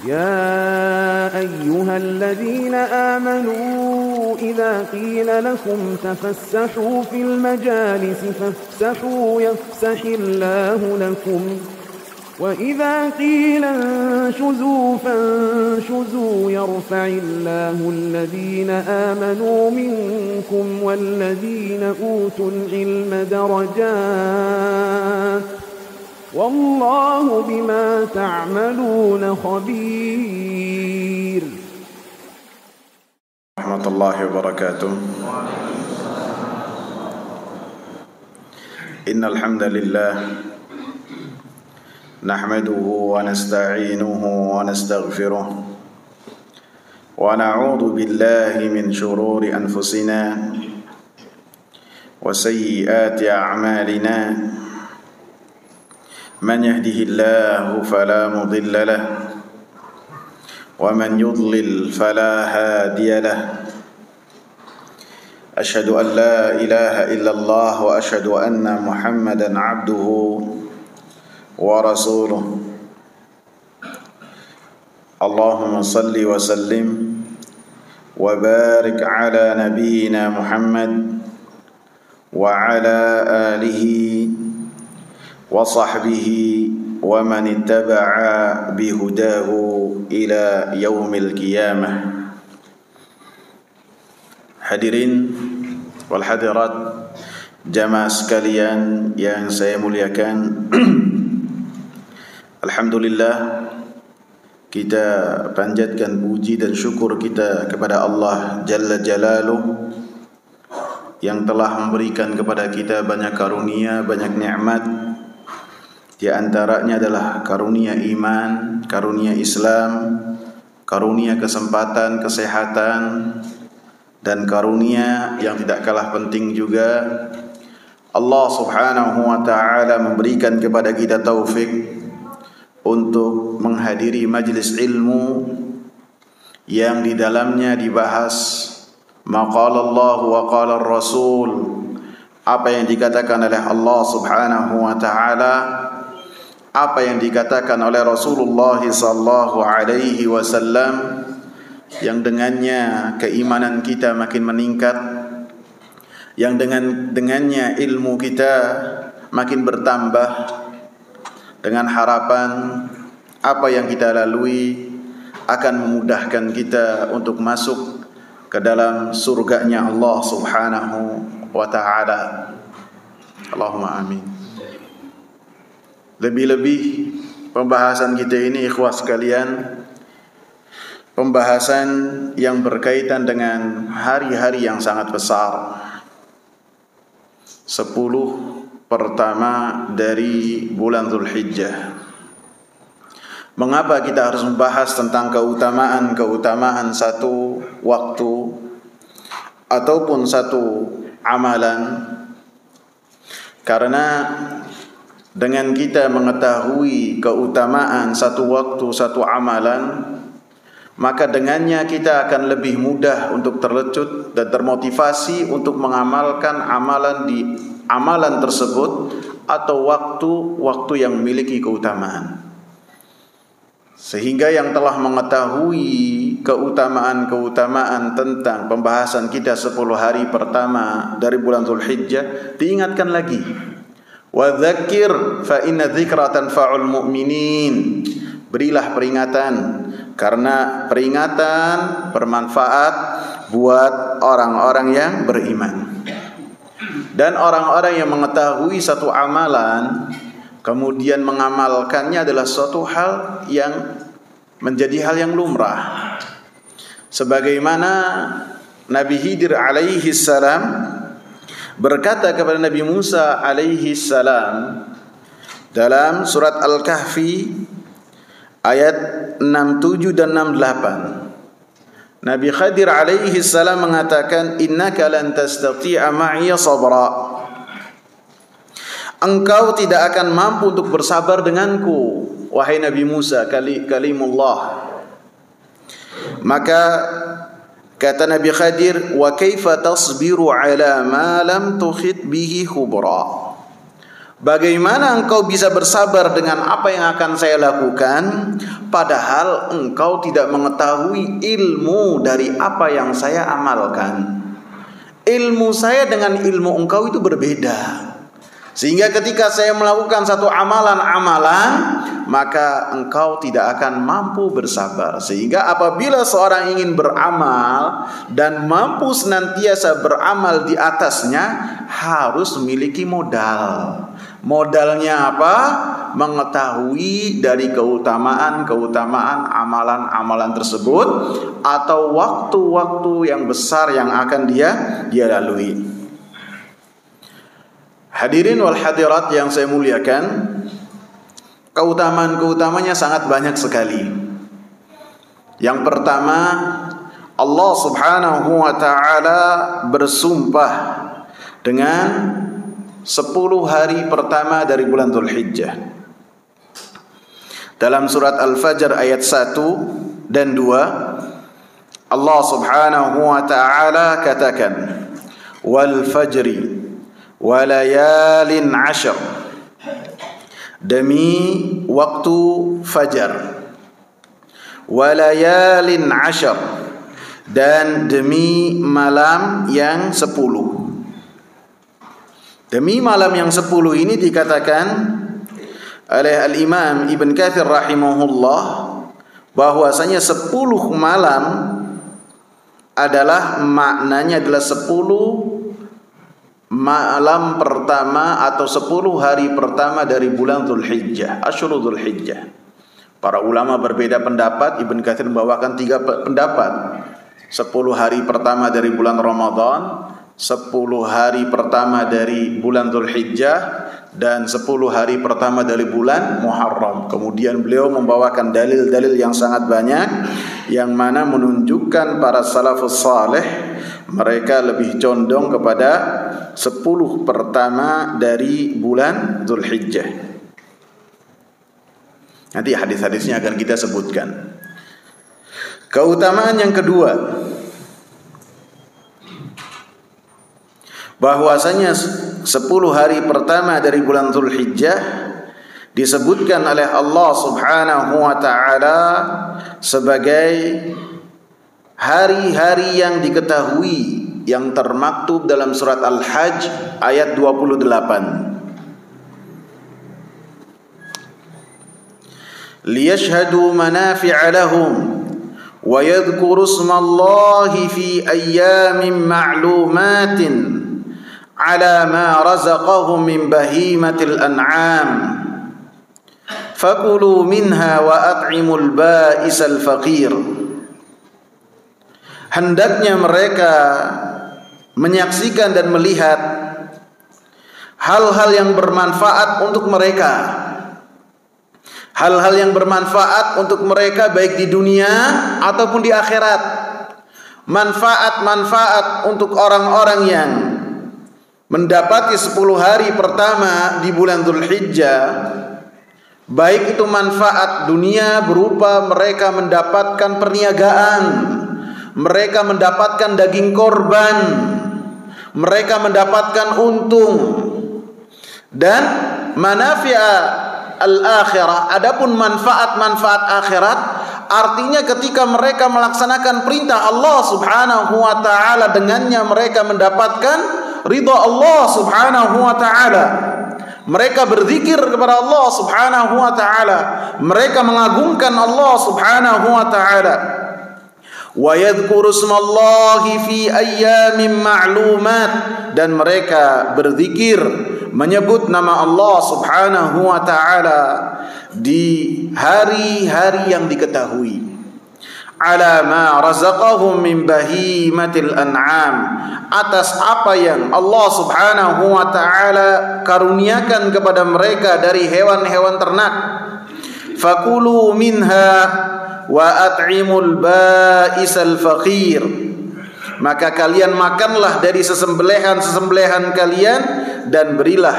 يا أيها الذين آمنوا إذا قيل لكم تفسحوا في المجالس فافسحوا يفسح الله لكم وإذا قيل انشزوا فانشزوا يرفع الله الذين آمنوا منكم والذين أوتوا العلم درجات والله بما تعملون خبير. ورحمة الله وبركاته. إن الحمد لله نحمده ونستعينه ونستغفره ونعوذ بالله من شرور أنفسنا وسيئات أعمالنا من يهده الله فلا مضل له ومن يضلل فلا هادي له أشهد أن لا إله إلا الله وأشهد أن محمدا عبده ورسوله اللهم صل وسلم وبارك على نبينا محمد وعلى آله وصحبه ومن اتبع بهداه إلى يوم القيامة. Hadirin wal hadirat, jamaah sekalian yang saya muliakan, alhamdulillah kita panjatkan puji dan syukur kita kepada Allah Jalla Jalaluh yang telah memberikan kepada kita banyak karunia, banyak nikmat. Di antaranya adalah karunia iman, karunia Islam, karunia kesempatan, kesehatan, dan karunia yang tidak kalah penting juga, Allah Subhanahu wa ta'ala memberikan kepada kita taufik untuk menghadiri majlis ilmu yang di dalamnya dibahas maqala Allah wa qala Rasul, apa yang dikatakan oleh Allah Subhanahu wa ta'ala, apa yang dikatakan oleh Rasulullah sallallahu alaihi wasallam, yang dengannya keimanan kita makin meningkat, yang dengannya ilmu kita makin bertambah, dengan harapan apa yang kita lalui akan memudahkan kita untuk masuk ke dalam surganya Allah Subhanahu wa ta'ala. Allahumma amin. Lebih-lebih pembahasan kita ini, ikhwah sekalian, pembahasan yang berkaitan dengan hari-hari yang sangat besar, 10 pertama dari bulan Dzulhijjah. Mengapa kita harus membahas tentang keutamaan satu waktu ataupun satu amalan? Karena dengan kita mengetahui keutamaan satu waktu, satu amalan, maka dengannya kita akan lebih mudah untuk terlecut dan termotivasi untuk mengamalkan amalan tersebut atau waktu-waktu yang memiliki keutamaan. Sehingga yang telah mengetahui keutamaan-keutamaan tentang pembahasan kita 10 hari pertama dari bulan Dzulhijjah, diingatkan lagi. Wa dzakir fa inna dzikra tanfa'ul mu'minin. Berilah peringatan, karena peringatan bermanfaat buat orang-orang yang beriman. Dan orang-orang yang mengetahui satu amalan kemudian mengamalkannya adalah suatu hal yang menjadi hal yang lumrah. Sebagaimana Nabi Khidir alaihi salam berkata kepada Nabi Musa alaihi salam dalam surat Al-Kahfi ayat 67 dan 68. Nabi Khidir alaihi salam mengatakan, innaka lan tastati'a ma'iya sabra. Engkau tidak akan mampu untuk bersabar denganku, wahai Nabi Musa, kalimullah. Maka kata Nabi Khidir, wa kaifa tasbiru ala ma lam tuhit bihi khubra. Bagaimana engkau bisa bersabar dengan apa yang akan saya lakukan, padahal engkau tidak mengetahui ilmu dari apa yang saya amalkan. Ilmu saya dengan ilmu engkau itu berbeda. Sehingga ketika saya melakukan satu amalan-amalan, maka engkau tidak akan mampu bersabar. Sehingga apabila seorang ingin beramal dan mampu senantiasa beramal di atasnya, harus memiliki modal. Modalnya apa? Mengetahui dari keutamaan-keutamaan amalan-amalan tersebut, atau waktu-waktu yang besar yang akan dia lalui. Hadirin wal hadirat yang saya muliakan, keutamaan-keutamanya sangat banyak sekali. Yang pertama, Allah Subhanahu wa ta'ala bersumpah dengan 10 hari pertama dari bulan Dzulhijjah. Dalam surat Al-Fajr ayat 1 dan 2, Allah Subhanahu wa ta'ala katakan, wal fajri walayalin 'ashr, demi waktu fajar, walayalin 'ashr, dan demi malam yang 10. Demi malam yang 10 ini dikatakan oleh Al-Imam Ibn Katsir rahimahullah bahwasanya 10 malam adalah maknanya adalah 10 malam pertama atau 10 hari pertama dari bulan Dzulhijjah, Asyurul Dzulhijjah. Para ulama berbeda pendapat. Ibn Katsir membawakan 3 pendapat. 10 hari pertama dari bulan Ramadan, 10 hari pertama dari bulan Dzulhijjah, dan 10 hari pertama dari bulan Muharram. Kemudian beliau membawakan dalil-dalil yang sangat banyak, yang mana menunjukkan para salafus saleh mereka lebih condong kepada 10 pertama dari bulan Dzulhijjah. Nanti hadis-hadisnya akan kita sebutkan. Keutamaan yang kedua, bahwasanya 10 hari pertama dari bulan Dzulhijjah disebutkan oleh Allah Subhanahu wa ta'ala sebagai hari-hari yang diketahui, yang termaktub dalam surat Al-Hajj ayat 28. Liyashhadu manafi'a lahum wa yadhkuru ismallahi fi ayyamin ma'lumatin ala ma razaqahum min bahimatil an'am fakulu minha wa at'imul ba'isal faqir. Hendaknya mereka menyaksikan dan melihat hal-hal yang bermanfaat untuk mereka, hal-hal yang bermanfaat untuk mereka baik di dunia ataupun di akhirat. Manfaat-manfaat untuk orang-orang yang mendapati 10 hari pertama di bulan Dzulhijjah, baik itu manfaat dunia berupa mereka mendapatkan perniagaan, mereka mendapatkan daging korban, mereka mendapatkan untung, dan manafi'a al-akhirah. Adapun manfaat-manfaat akhirat, artinya ketika mereka melaksanakan perintah Allah Subhanahu wa ta'ala, dengannya mereka mendapatkan ridha Allah Subhanahu wa ta'ala. Mereka berzikir kepada Allah Subhanahu wa ta'ala, mereka mengagungkan Allah Subhanahu wa ta'ala. Wa yadhkuru ismallahi fi ayyamin ma'lumat, dan mereka berzikir menyebut nama Allah Subhanahu wa ta'ala di hari-hari yang diketahui. Ala ma razaqahum min bahimatil an'am, atas apa yang Allah Subhanahu wa ta'ala karuniakan kepada mereka dari hewan-hewan ternak. Fakulu minha wa at'imul ba'isal faqir, maka kalian makanlah dari sesembelihan-sesembelihan kalian dan berilah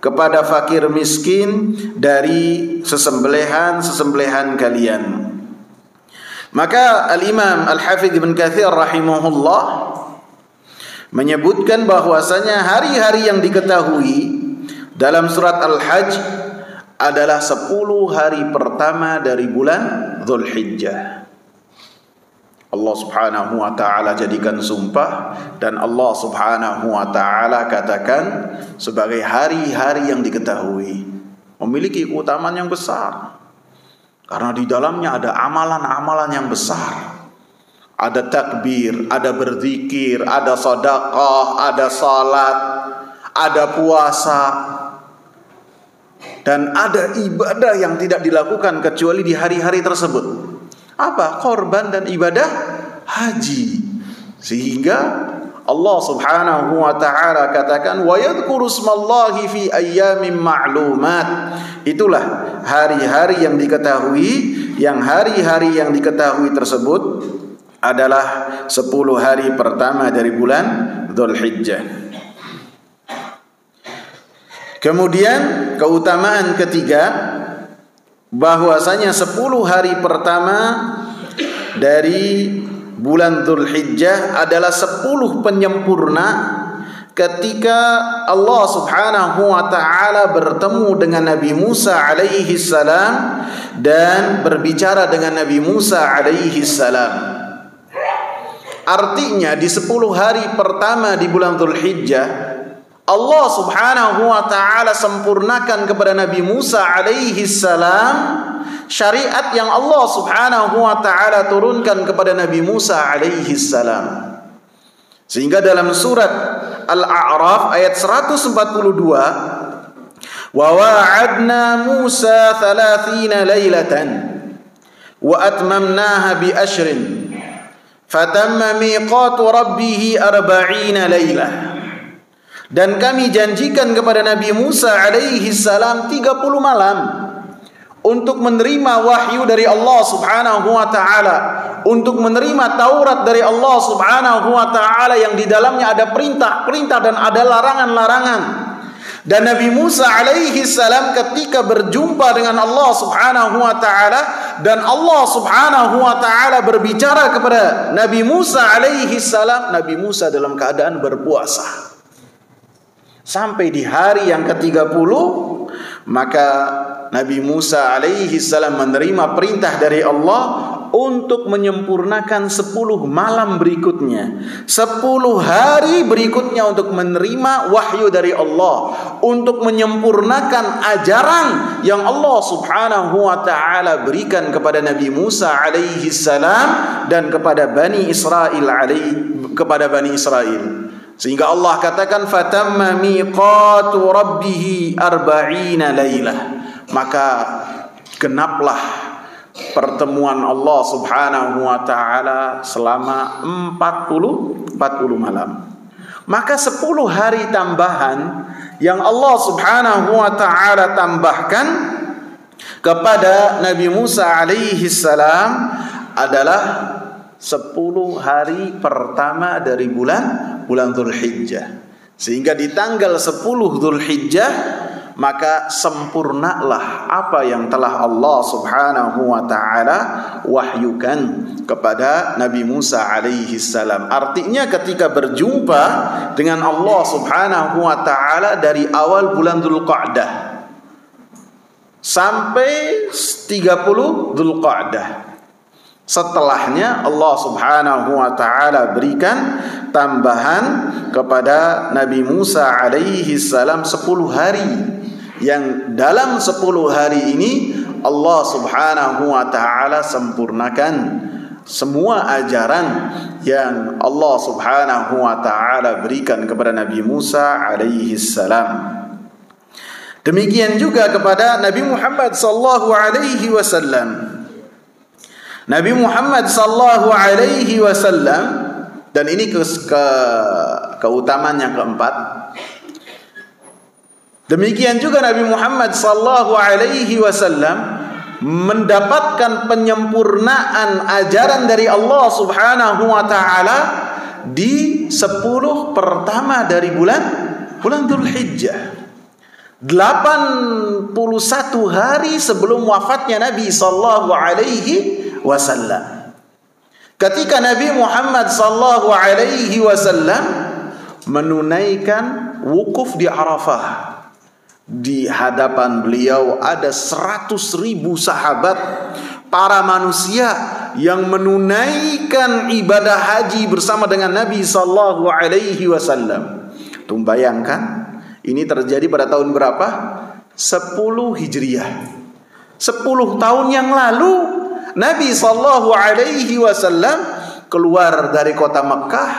kepada fakir miskin dari sesembelihan-sesembelihan kalian. Maka Al-Imam Al-Hafidz Ibn Katsir rahimahullah menyebutkan bahwasanya hari-hari yang diketahui dalam surat Al-Hajj adalah 10 hari pertama dari bulan Dzulhijjah. Allah Subhanahu wa taala jadikan sumpah, dan Allah Subhanahu wa taala katakan sebagai hari-hari yang diketahui, memiliki keutamaan yang besar. Karena di dalamnya ada amalan-amalan yang besar. Ada takbir, ada berzikir, ada sedekah, ada salat, ada puasa, dan ada ibadah yang tidak dilakukan kecuali di hari-hari tersebut. Apa? Korban dan ibadah haji. Sehingga Allah Subhanahu wa taala katakan wa yadhkuru ismallahi fi ayyamin ma'lumat. Itulah hari-hari yang diketahui, yang hari-hari yang diketahui tersebut adalah 10 hari pertama dari bulan Dzulhijjah. Kemudian keutamaan ketiga, bahwasanya 10 hari pertama dari bulan Dzulhijjah adalah 10 penyempurna ketika Allah Subhanahu wa taala bertemu dengan Nabi Musa alaihi salam dan berbicara dengan Nabi Musa alaihi salam. Artinya di 10 hari pertama di bulan Dzulhijjah Allah Subhanahu wa taala sempurnakan kepada Nabi Musa alaihi salam syariat yang Allah Subhanahu wa taala turunkan kepada Nabi Musa alaihi salam. Sehingga dalam surat Al-A'raf ayat 142, wa wa'adna Musa 30 lailatan wa atmamnaha bi ashrin fatamma miqatu rabbih 40 lailah. Dan kami janjikan kepada Nabi Musa alaihi salam 30 malam untuk menerima wahyu dari Allah Subhanahu wa taala, untuk menerima Taurat dari Allah Subhanahu wa taala yang di dalamnya ada perintah-perintah dan ada larangan-larangan. Dan Nabi Musa alaihi salam ketika berjumpa dengan Allah Subhanahu wa taala dan Allah Subhanahu wa taala berbicara kepada Nabi Musa alaihi salam, Nabi Musa dalam keadaan berpuasa. Sampai di hari yang ke-30, maka Nabi Musa alaihi salam menerima perintah dari Allah untuk menyempurnakan 10 malam berikutnya, 10 hari berikutnya untuk menerima wahyu dari Allah, untuk menyempurnakan ajaran yang Allah Subhanahu wa taala berikan kepada Nabi Musa alaihi salam dan kepada Bani Israel. Sehingga Allah katakan fatamma miqatu rabbih 40 lailah. Maka genaplah pertemuan Allah Subhanahu wa taala selama 40 malam. Maka 10 hari tambahan yang Allah Subhanahu wa taala tambahkan kepada Nabi Musa alaihi salam adalah 10 hari pertama dari bulan Dzulhijjah. Sehingga di tanggal 10 Dzulhijjah maka sempurnalah apa yang telah Allah Subhanahu wa taala wahyukan kepada Nabi Musa alaihi salam. Artinya ketika berjumpa dengan Allah Subhanahu wa taala dari awal bulan Dzulqa'dah sampai 30 Dzulqa'dah. Setelahnya Allah Subhanahu wa taala berikan tambahan kepada Nabi Musa alaihi salam 10 hari, yang dalam 10 hari ini Allah Subhanahu wa taala sempurnakan semua ajaran yang Allah Subhanahu wa taala berikan kepada Nabi Musa alaihi salam. Demikian juga kepada Nabi Muhammad sallallahu alaihi wasallam. Nabi Muhammad sallallahu alaihi wasallam, dan ini keutamaan yang keempat. Demikian juga Nabi Muhammad sallallahu alaihi wasallam mendapatkan penyempurnaan ajaran dari Allah Subhanahu wa taala di 10 pertama dari bulan Dzulhijjah. 81 hari sebelum wafatnya Nabi sallallahu alaihi wasallam. Ketika Nabi Muhammad sallallahu alaihi wasallam menunaikan wukuf di Arafah, Di hadapan beliau ada 100.000 sahabat, para manusia yang menunaikan ibadah haji bersama dengan Nabi sallallahu alaihi wasallam. Tuh bayangkan, ini terjadi pada tahun berapa? 10 Hijriah. 10 tahun yang lalu Nabi sallallahu alaihi wasallam keluar dari kota Mekah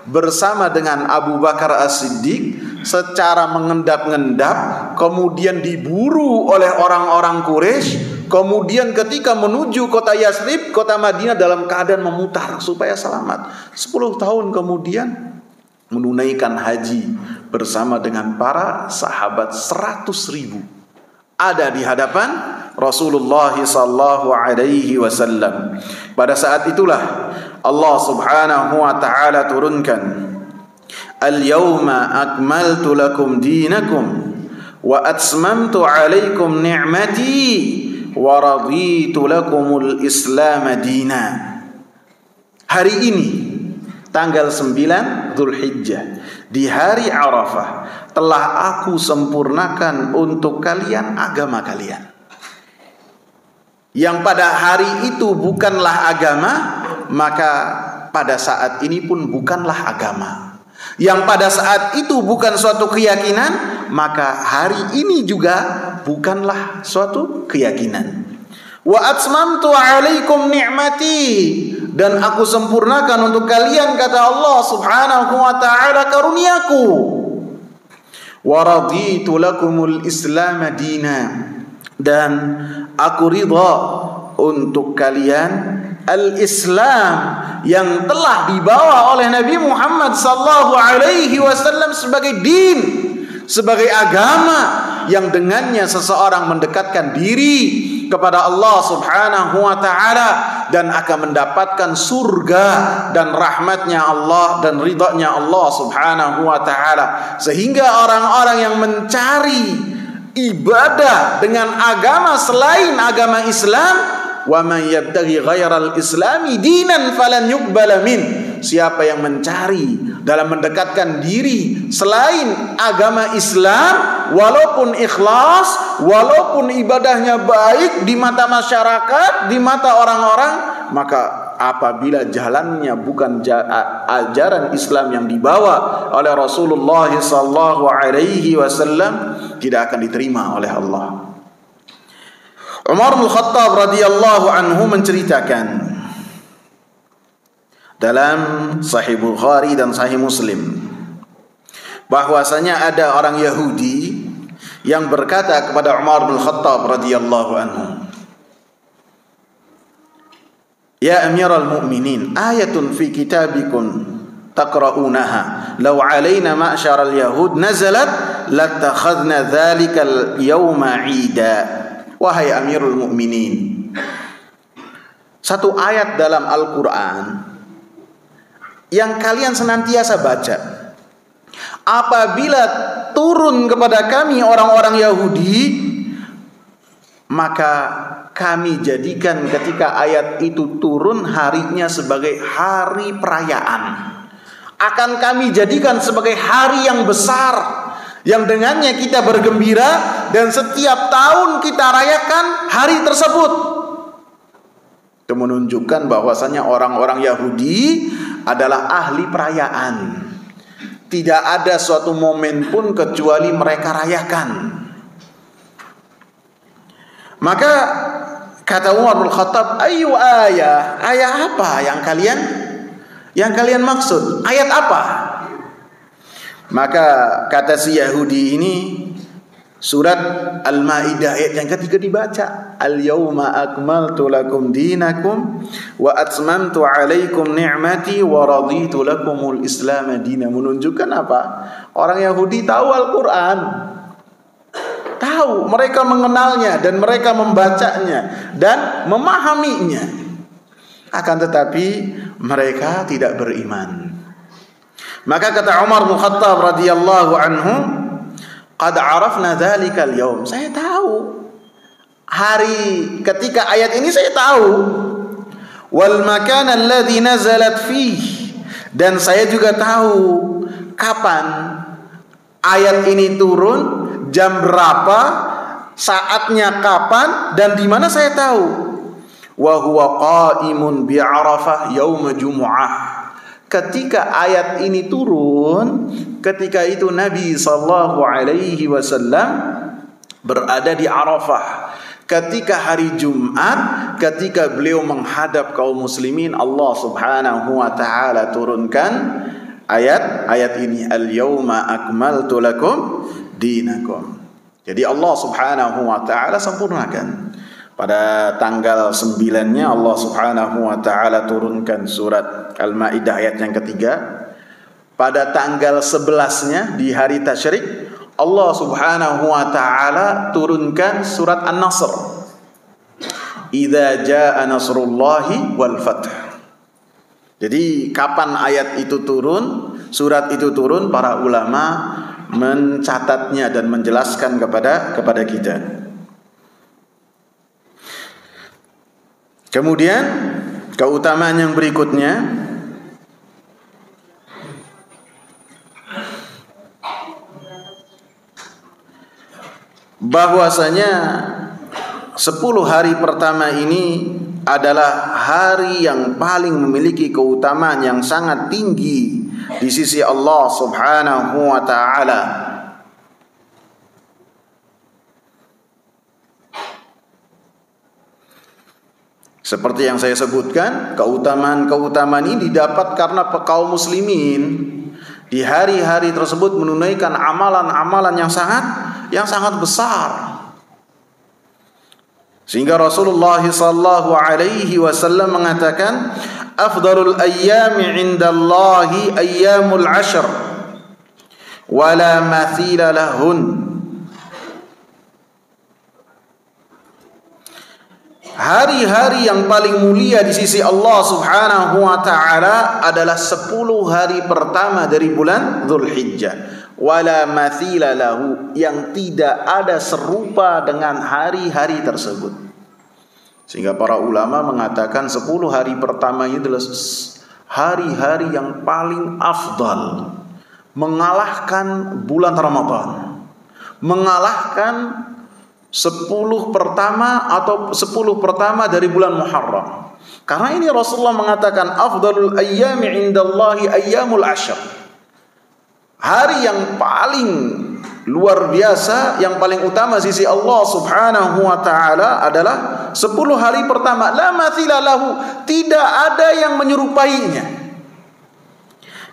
bersama dengan Abu Bakar As-Siddiq secara mengendap-endap, kemudian diburu oleh orang-orang Quraisy. Kemudian ketika menuju kota Yathrib, kota Madinah, dalam keadaan memutar supaya selamat. 10 tahun kemudian menunaikan haji bersama dengan para sahabat 100.000 ada di hadapan Rasulullah sallallahu alaihi wasallam. Pada saat itulah Allah Subhanahu wa taala turunkan, "Al-yawma akmaltu lakum dinakum wa atmamtu 'alaikum ni'mati wa raditu lakumul Islam dina." Hari ini tanggal 9 Dzulhijjah, di hari Arafah, telah aku sempurnakan untuk kalian agama kalian. Yang pada hari itu bukanlah agama, maka pada saat ini pun bukanlah agama. Yang pada saat itu bukan suatu keyakinan, maka hari ini juga bukanlah suatu keyakinan. Wa atmamtu 'alaikum ni'mati, dan aku sempurnakan untuk kalian, kata Allah Subhanahu wa taala, karuniaku. Wa raditu lakumul Islam dina, dan aku ridha untuk kalian al-Islam yang telah dibawa oleh Nabi Muhammad sallallahu alaihi wasallam sebagai din, sebagai agama yang dengannya seseorang mendekatkan diri kepada Allah Subhanahu wa taala dan akan mendapatkan surga dan rahmatnya Allah dan ridhanya Allah Subhanahu wa taala. Sehingga orang-orang yang mencari ibadah dengan agama selain agama Islam, wa man yabtaghi ghairal islami dinan falan yuqbala min, siapa yang mencari dalam mendekatkan diri selain agama Islam, walaupun ikhlas, walaupun ibadahnya baik di mata masyarakat, di mata orang-orang, maka apabila jalannya bukan ajaran Islam yang dibawa oleh Rasulullah sallallahu alaihi wasallam, tidak akan diterima oleh Allah. Umar bin Khattab radhiyallahu anhu menceritakan dalam Sahih Bukhari dan Sahih Muslim bahwasanya ada orang Yahudi yang berkata kepada Umar bin Khattab radhiyallahu anhu, "Ya Amirul Mu'minin, ayatun fi kitabikum taqra'unaha law 'alaina ma'syaral yahud nazalat latakhadna dzalikal yawma 'ida." Wahai Amirul Mukminin, satu ayat dalam Al-Quran yang kalian senantiasa baca, apabila turun kepada kami orang-orang Yahudi, maka kami jadikan ketika ayat itu turun harinya sebagai hari perayaan. Akan kami jadikan sebagai hari yang besar, yang dengannya kita bergembira, dan setiap tahun kita rayakan hari tersebut. Itu menunjukkan bahwasanya orang-orang Yahudi adalah ahli perayaan. Tidak ada suatu momen pun kecuali mereka rayakan. Maka kata Umar bin Khattab, "Ayu ayat? Ayat apa yang kalian maksud? Ayat apa?" Maka kata si Yahudi ini, surat Al-Maidah ayat yang ketiga dibaca, "Al-yawma akmaltu lakum dinakum wa atmamtu 'alaikum ni'mati wa raditu lakumul Islam dina." Menunjukkan apa? Orang Yahudi tahu Al-Qur'an. Tahu, mereka mengenalnya dan mereka membacanya dan memahaminya. Akan tetapi mereka tidak beriman. Maka kata Umar bin Khattab radhiyallahu anhu, "Qad arafna dzalikal yaum." Saya tahu hari ketika ayat ini, saya tahu. Wal makan alladhi nazalat fihi, dan saya juga tahu kapan ayat ini turun, jam berapa, saatnya kapan, dan di mana saya tahu. Wa huwa qa'imun bi Arafah yaum Jumu'ah. Ketika ayat ini turun, ketika itu Nabi sallallahu alaihi wasallam berada di Arafah. Ketika hari Jumat, ketika beliau menghadap kaum muslimin, Allah Subhanahu wa taala turunkan ayat ini, al-yauma akmaltu lakum dinakum. Jadi Allah Subhanahu wa taala sempurnakan. Pada tanggal 9-nya Allah Subhanahu wa taala turunkan surat Al-Maidah ayat yang ketiga. Pada tanggal 11-nya di hari tasyrik, Allah Subhanahu wa taala turunkan surat An-Nasr. Idza jaa nasrullahi wal fath. Jadi kapan ayat itu turun, surat itu turun, para ulama mencatatnya dan menjelaskan kepada kita. Kemudian keutamaan yang berikutnya, bahwasanya 10 hari pertama ini adalah hari yang paling memiliki keutamaan yang sangat tinggi di sisi Allah Subhanahu wa taala. Seperti yang saya sebutkan, keutamaan ini didapat karena kaum muslimin di hari-hari tersebut menunaikan amalan-amalan yang sangat besar. Sehingga Rasulullah sallallahu alaihi wasallam mengatakan, afdalul ayyami 'indallahi ayyamul 'ashr wala mathila lahun. Hari-hari yang paling mulia di sisi Allah Subhanahu wa taala adalah 10 hari pertama dari bulan Dzulhijjah. Wala mathila lahu, yang tidak ada serupa dengan hari-hari tersebut. Sehingga para ulama mengatakan 10 hari pertama ini adalah hari-hari yang paling afdal, mengalahkan bulan Ramadan, mengalahkan 10 pertama atau 10 pertama dari bulan Muharram. Karena ini Rasulullah mengatakan afdalul ayyami 'indallahi ayyamul 'ashr. Hari yang paling luar biasa, yang paling utama sisi Allah Subhanahu wa taala adalah 10 hari pertama. La mathila lahu, tidak ada yang menyerupainya.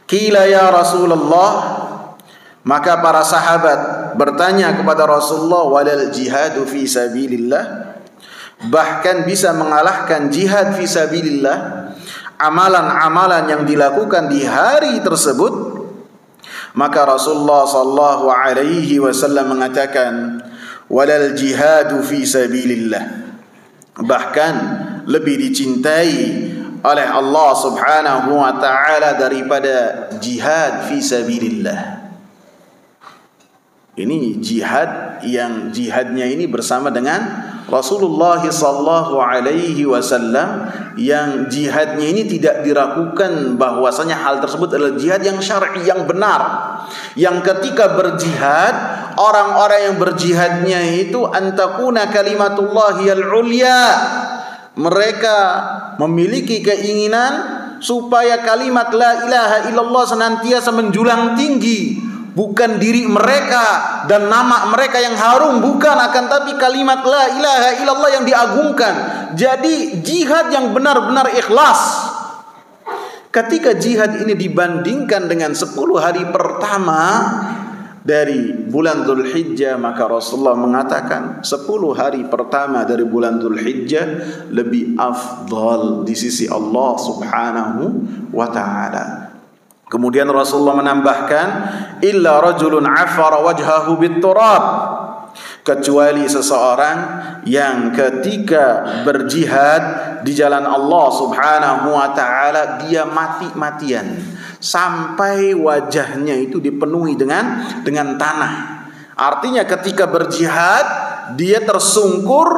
Qila ya Rasulullah, maka para sahabat bertanya kepada Rasulullah, walal jihadu fi sabilillah, bahkan bisa mengalahkan jihad fi sabilillah, amalan-amalan yang dilakukan di hari tersebut. Maka Rasulullah sallallahu alaihi wasallam mengatakan, walal jihadu fi sabilillah, bahkan lebih dicintai oleh Allah Subhanahu wa taala daripada jihad fi sabilillah. Ini jihad yang jihadnya ini bersama dengan Rasulullah sallallahu alaihi wasallam, yang jihadnya ini tidak diragukan bahwasanya hal tersebut adalah jihad yang syar'i, yang benar. Yang ketika berjihad, orang-orang yang berjihadnya itu antakuna kalimatullahi al-ulya. Mereka memiliki keinginan supaya kalimat la ilaha illallah senantiasa menjulang tinggi. Bukan diri mereka dan nama mereka yang harum, bukan, akan tapi kalimat la ilaha illallah yang diagungkan. Jadi jihad yang benar-benar ikhlas. Ketika jihad ini dibandingkan dengan 10 hari pertama dari bulan Dzulhijjah, maka Rasulullah mengatakan 10 hari pertama dari bulan Dzulhijjah lebih afdal di sisi Allah Subhanahu wa taala. Kemudian Rasulullah menambahkan, illa rajulun afara wajhahu bitturab, kecuali seseorang yang ketika berjihad di jalan Allah Subhanahu wa taala dia mati-matian sampai wajahnya itu dipenuhi dengan tanah. Artinya ketika berjihad dia tersungkur,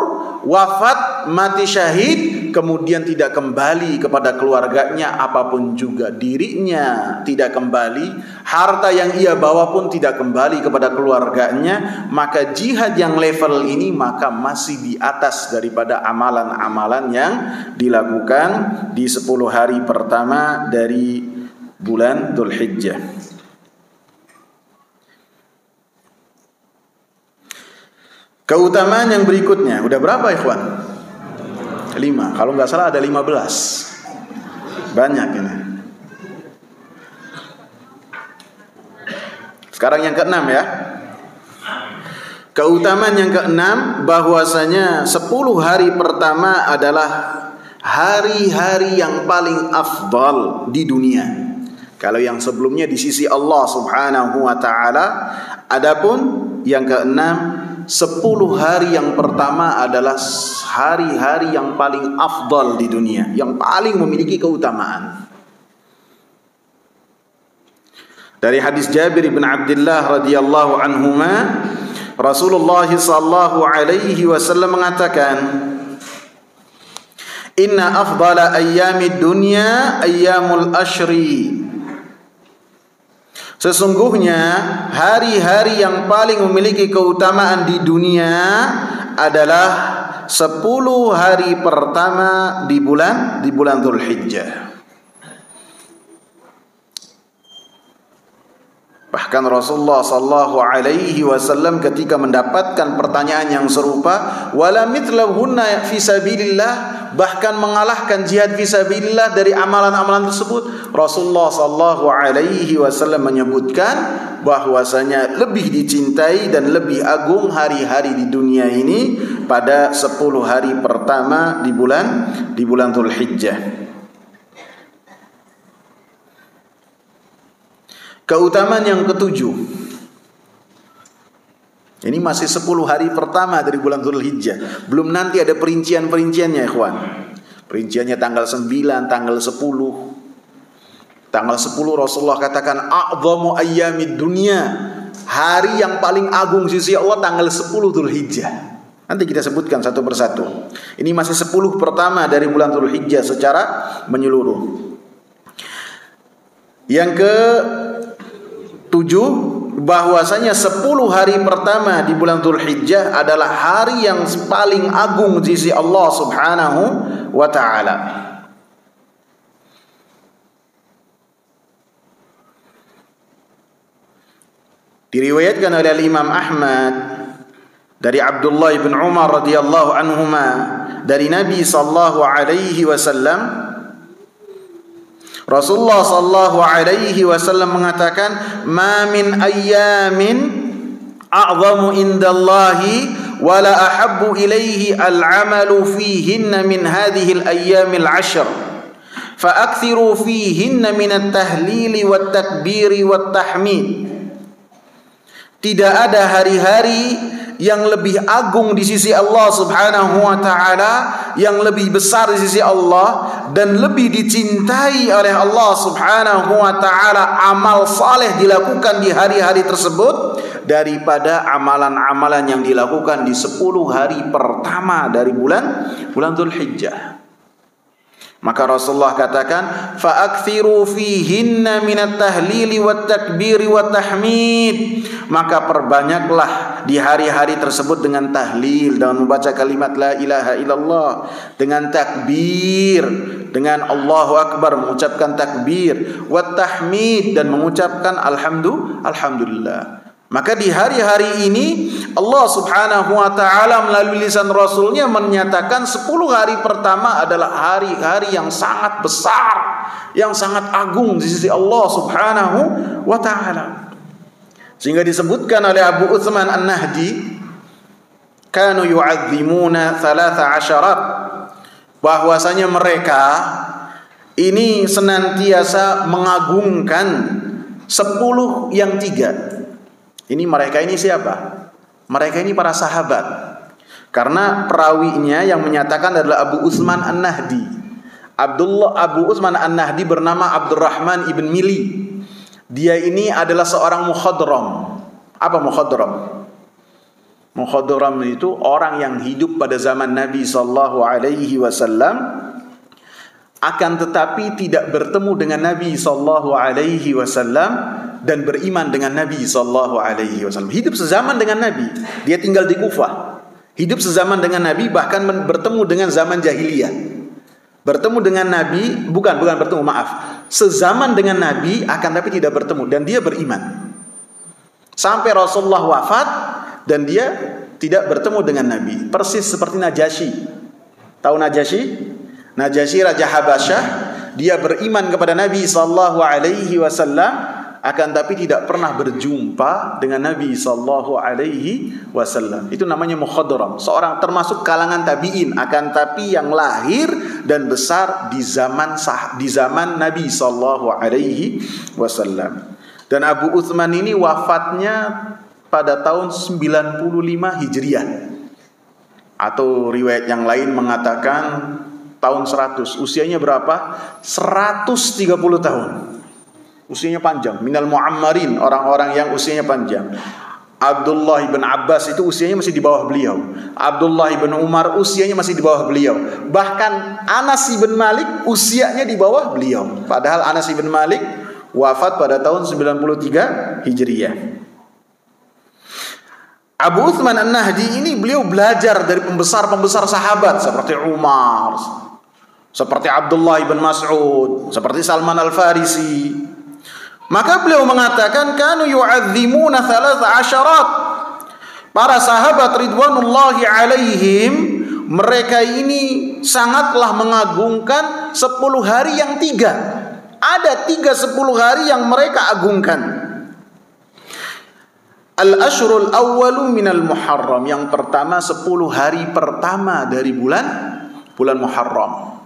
wafat, mati syahid kemudian tidak kembali kepada keluarganya, apapun juga dirinya tidak kembali, harta yang ia bawa pun tidak kembali kepada keluarganya, maka jihad yang level ini maka masih di atas daripada amalan-amalan yang dilakukan di 10 hari pertama dari bulan Dzulhijjah. Keutamaan yang berikutnya, udah berapa ikhwan? 5, kalau nggak salah ada 15. Banyak ini. Sekarang yang ke-6 ya. Keutamaan yang ke-6 bahwasanya 10 hari pertama adalah hari-hari yang paling afdal di dunia. Kalau yang sebelumnya di sisi Allah Subhanahu wa taala, adapun yang ke-6, 10 hari yang pertama adalah hari-hari yang paling afdal di dunia, yang paling memiliki keutamaan. Dari hadis Jabir bin Abdullah radhiyallahu anhuma, Rasulullah sallallahu alaihi wasallam mengatakan, "Inna afdala ayyamid dunya ayyamul ashri." Sesungguhnya hari-hari yang paling memiliki keutamaan di dunia adalah 10 hari pertama di bulan Dzulhijjah. Bahkan Rasulullah sallallahu alaihi wasallam ketika mendapatkan pertanyaan yang serupa, wala mithlahunna fi sabilillah, bahkan mengalahkan jihad fi sabilillah dari amalan-amalan tersebut, Rasulullah sallallahu alaihi wasallam menyebutkan bahwasanya lebih dicintai dan lebih agung hari-hari di dunia ini pada 10 hari pertama di bulan Dzulhijjah. Keutamaan yang ke-7. Ini masih 10 hari pertama dari bulan Dzulhijjah. Belum nanti ada perincian-perinciannya, ikhwan. Perinciannya tanggal 9, tanggal 10. Tanggal 10 Rasulullah katakan a'dhamu ayyamid dunya. Hari yang paling agung sisi Allah tanggal 10 Dzulhijjah. Nanti kita sebutkan satu persatu. Ini masih 10 pertama dari bulan Dzulhijjah secara menyeluruh. Yang ke-7, bahwasanya 10 hari pertama di bulan Dzulhijjah adalah hari yang paling agung di sisi Allah Subhanahu wa taala. Diriwayatkan oleh Imam Ahmad dari Abdullah bin Umar radhiyallahu anhuma dari Nabi sallallahu alaihi wasallam, Rasulullah sallallahu alaihi wasallam mengatakan, "Ma min ayyamin a'zamu indallahi wa la ahabbu ilaihi al-'amalu fihinna min hadhihi al-ayyamil 'ashr. Fa'akthiru fihinna min at-tahlil wat-takbir wat-tahmid." Tidak ada hari-hari yang lebih agung di sisi Allah Subhanahu wa taala, yang lebih besar di sisi Allah dan lebih dicintai oleh Allah Subhanahu wa taala amal saleh dilakukan di hari-hari tersebut daripada amalan-amalan yang dilakukan di 10 hari pertama dari bulan Dzulhijjah. Maka Rasulullah katakan, fa'akthiru fihinna minat tahlili wat takbiri wat tahmid. Maka perbanyaklah di hari-hari tersebut dengan tahlil, dengan membaca kalimat la ilaha illallah, dengan takbir, dengan Allahu Akbar, mengucapkan takbir, wat tahmid, dan mengucapkan alhamdulillah. Maka di hari-hari ini Allah Subhanahu wa taala melalui lisan Rasulnya menyatakan 10 hari pertama adalah hari-hari yang sangat besar, yang sangat agung di sisi Allah Subhanahu wa taala. Sehingga disebutkan oleh Abu Utsman An-Nahdi, kanu yu'azzimuna 13, bahwasanya mereka ini senantiasa mengagungkan 10 yang 3. Ini mereka ini siapa? Mereka ini para sahabat. Karena perawinya yang menyatakan adalah Abu Utsman An-Nahdi. Abu Utsman An-Nahdi bernama Abdurrahman ibn Mili. Dia ini adalah seorang mukhadram. Apa mukhadram? Mukhadram itu orang yang hidup pada zaman Nabi sallallahu alaihi wasallam akan tetapi tidak bertemu dengan Nabi sallallahu alaihi wasallam dan beriman dengan Nabi sallallahu alaihi wasallam. Hidup sezaman dengan Nabi. Dia tinggal di Kufah. Hidup sezaman dengan Nabi, bahkan bertemu dengan zaman jahiliyah. Bertemu dengan Nabi, bukan bertemu, maaf. Sezaman dengan Nabi akan tapi tidak bertemu dan dia beriman. Sampai Rasulullah wafat dan dia tidak bertemu dengan Nabi. Persis seperti Najasyi. Tahu Najasyi? Najasyi Raja Habasyah, dia beriman kepada Nabi sallallahu alaihi wasallam akan tapi tidak pernah berjumpa dengan Nabi sallallahu alaihi wasallam. Itu namanya mukhadram, seorang termasuk kalangan tabi'in akan tapi yang lahir dan besar di zaman Nabi sallallahu alaihi wasallam. Dan Abu Uthman ini wafatnya pada tahun 95 Hijriah. Atau riwayat yang lain mengatakan tahun 100. Usianya berapa? 130 tahun. Usianya panjang. Minal mu'ammarin, orang-orang yang usianya panjang. Abdullah bin Abbas itu usianya masih di bawah beliau. Abdullah bin Umar usianya masih di bawah beliau. Bahkan Anas bin Malik usianya di bawah beliau. Padahal Anas bin Malik wafat pada tahun 93 Hijriah. Abu Uthman An-Nahdi ini beliau belajar dari pembesar-pembesar sahabat seperti Umar, seperti Abdullah bin Mas'ud, seperti Salman Al-Farisi. Maka beliau mengatakan kanu yu'azzimuna 13. Para sahabat ridwanullahi alaihim, mereka ini sangatlah mengagungkan 10 hari yang 3. Ada 10 hari yang mereka agungkan. Al-ashrul awwalu minal Muharram, yang pertama 10 hari pertama dari bulan Muharram.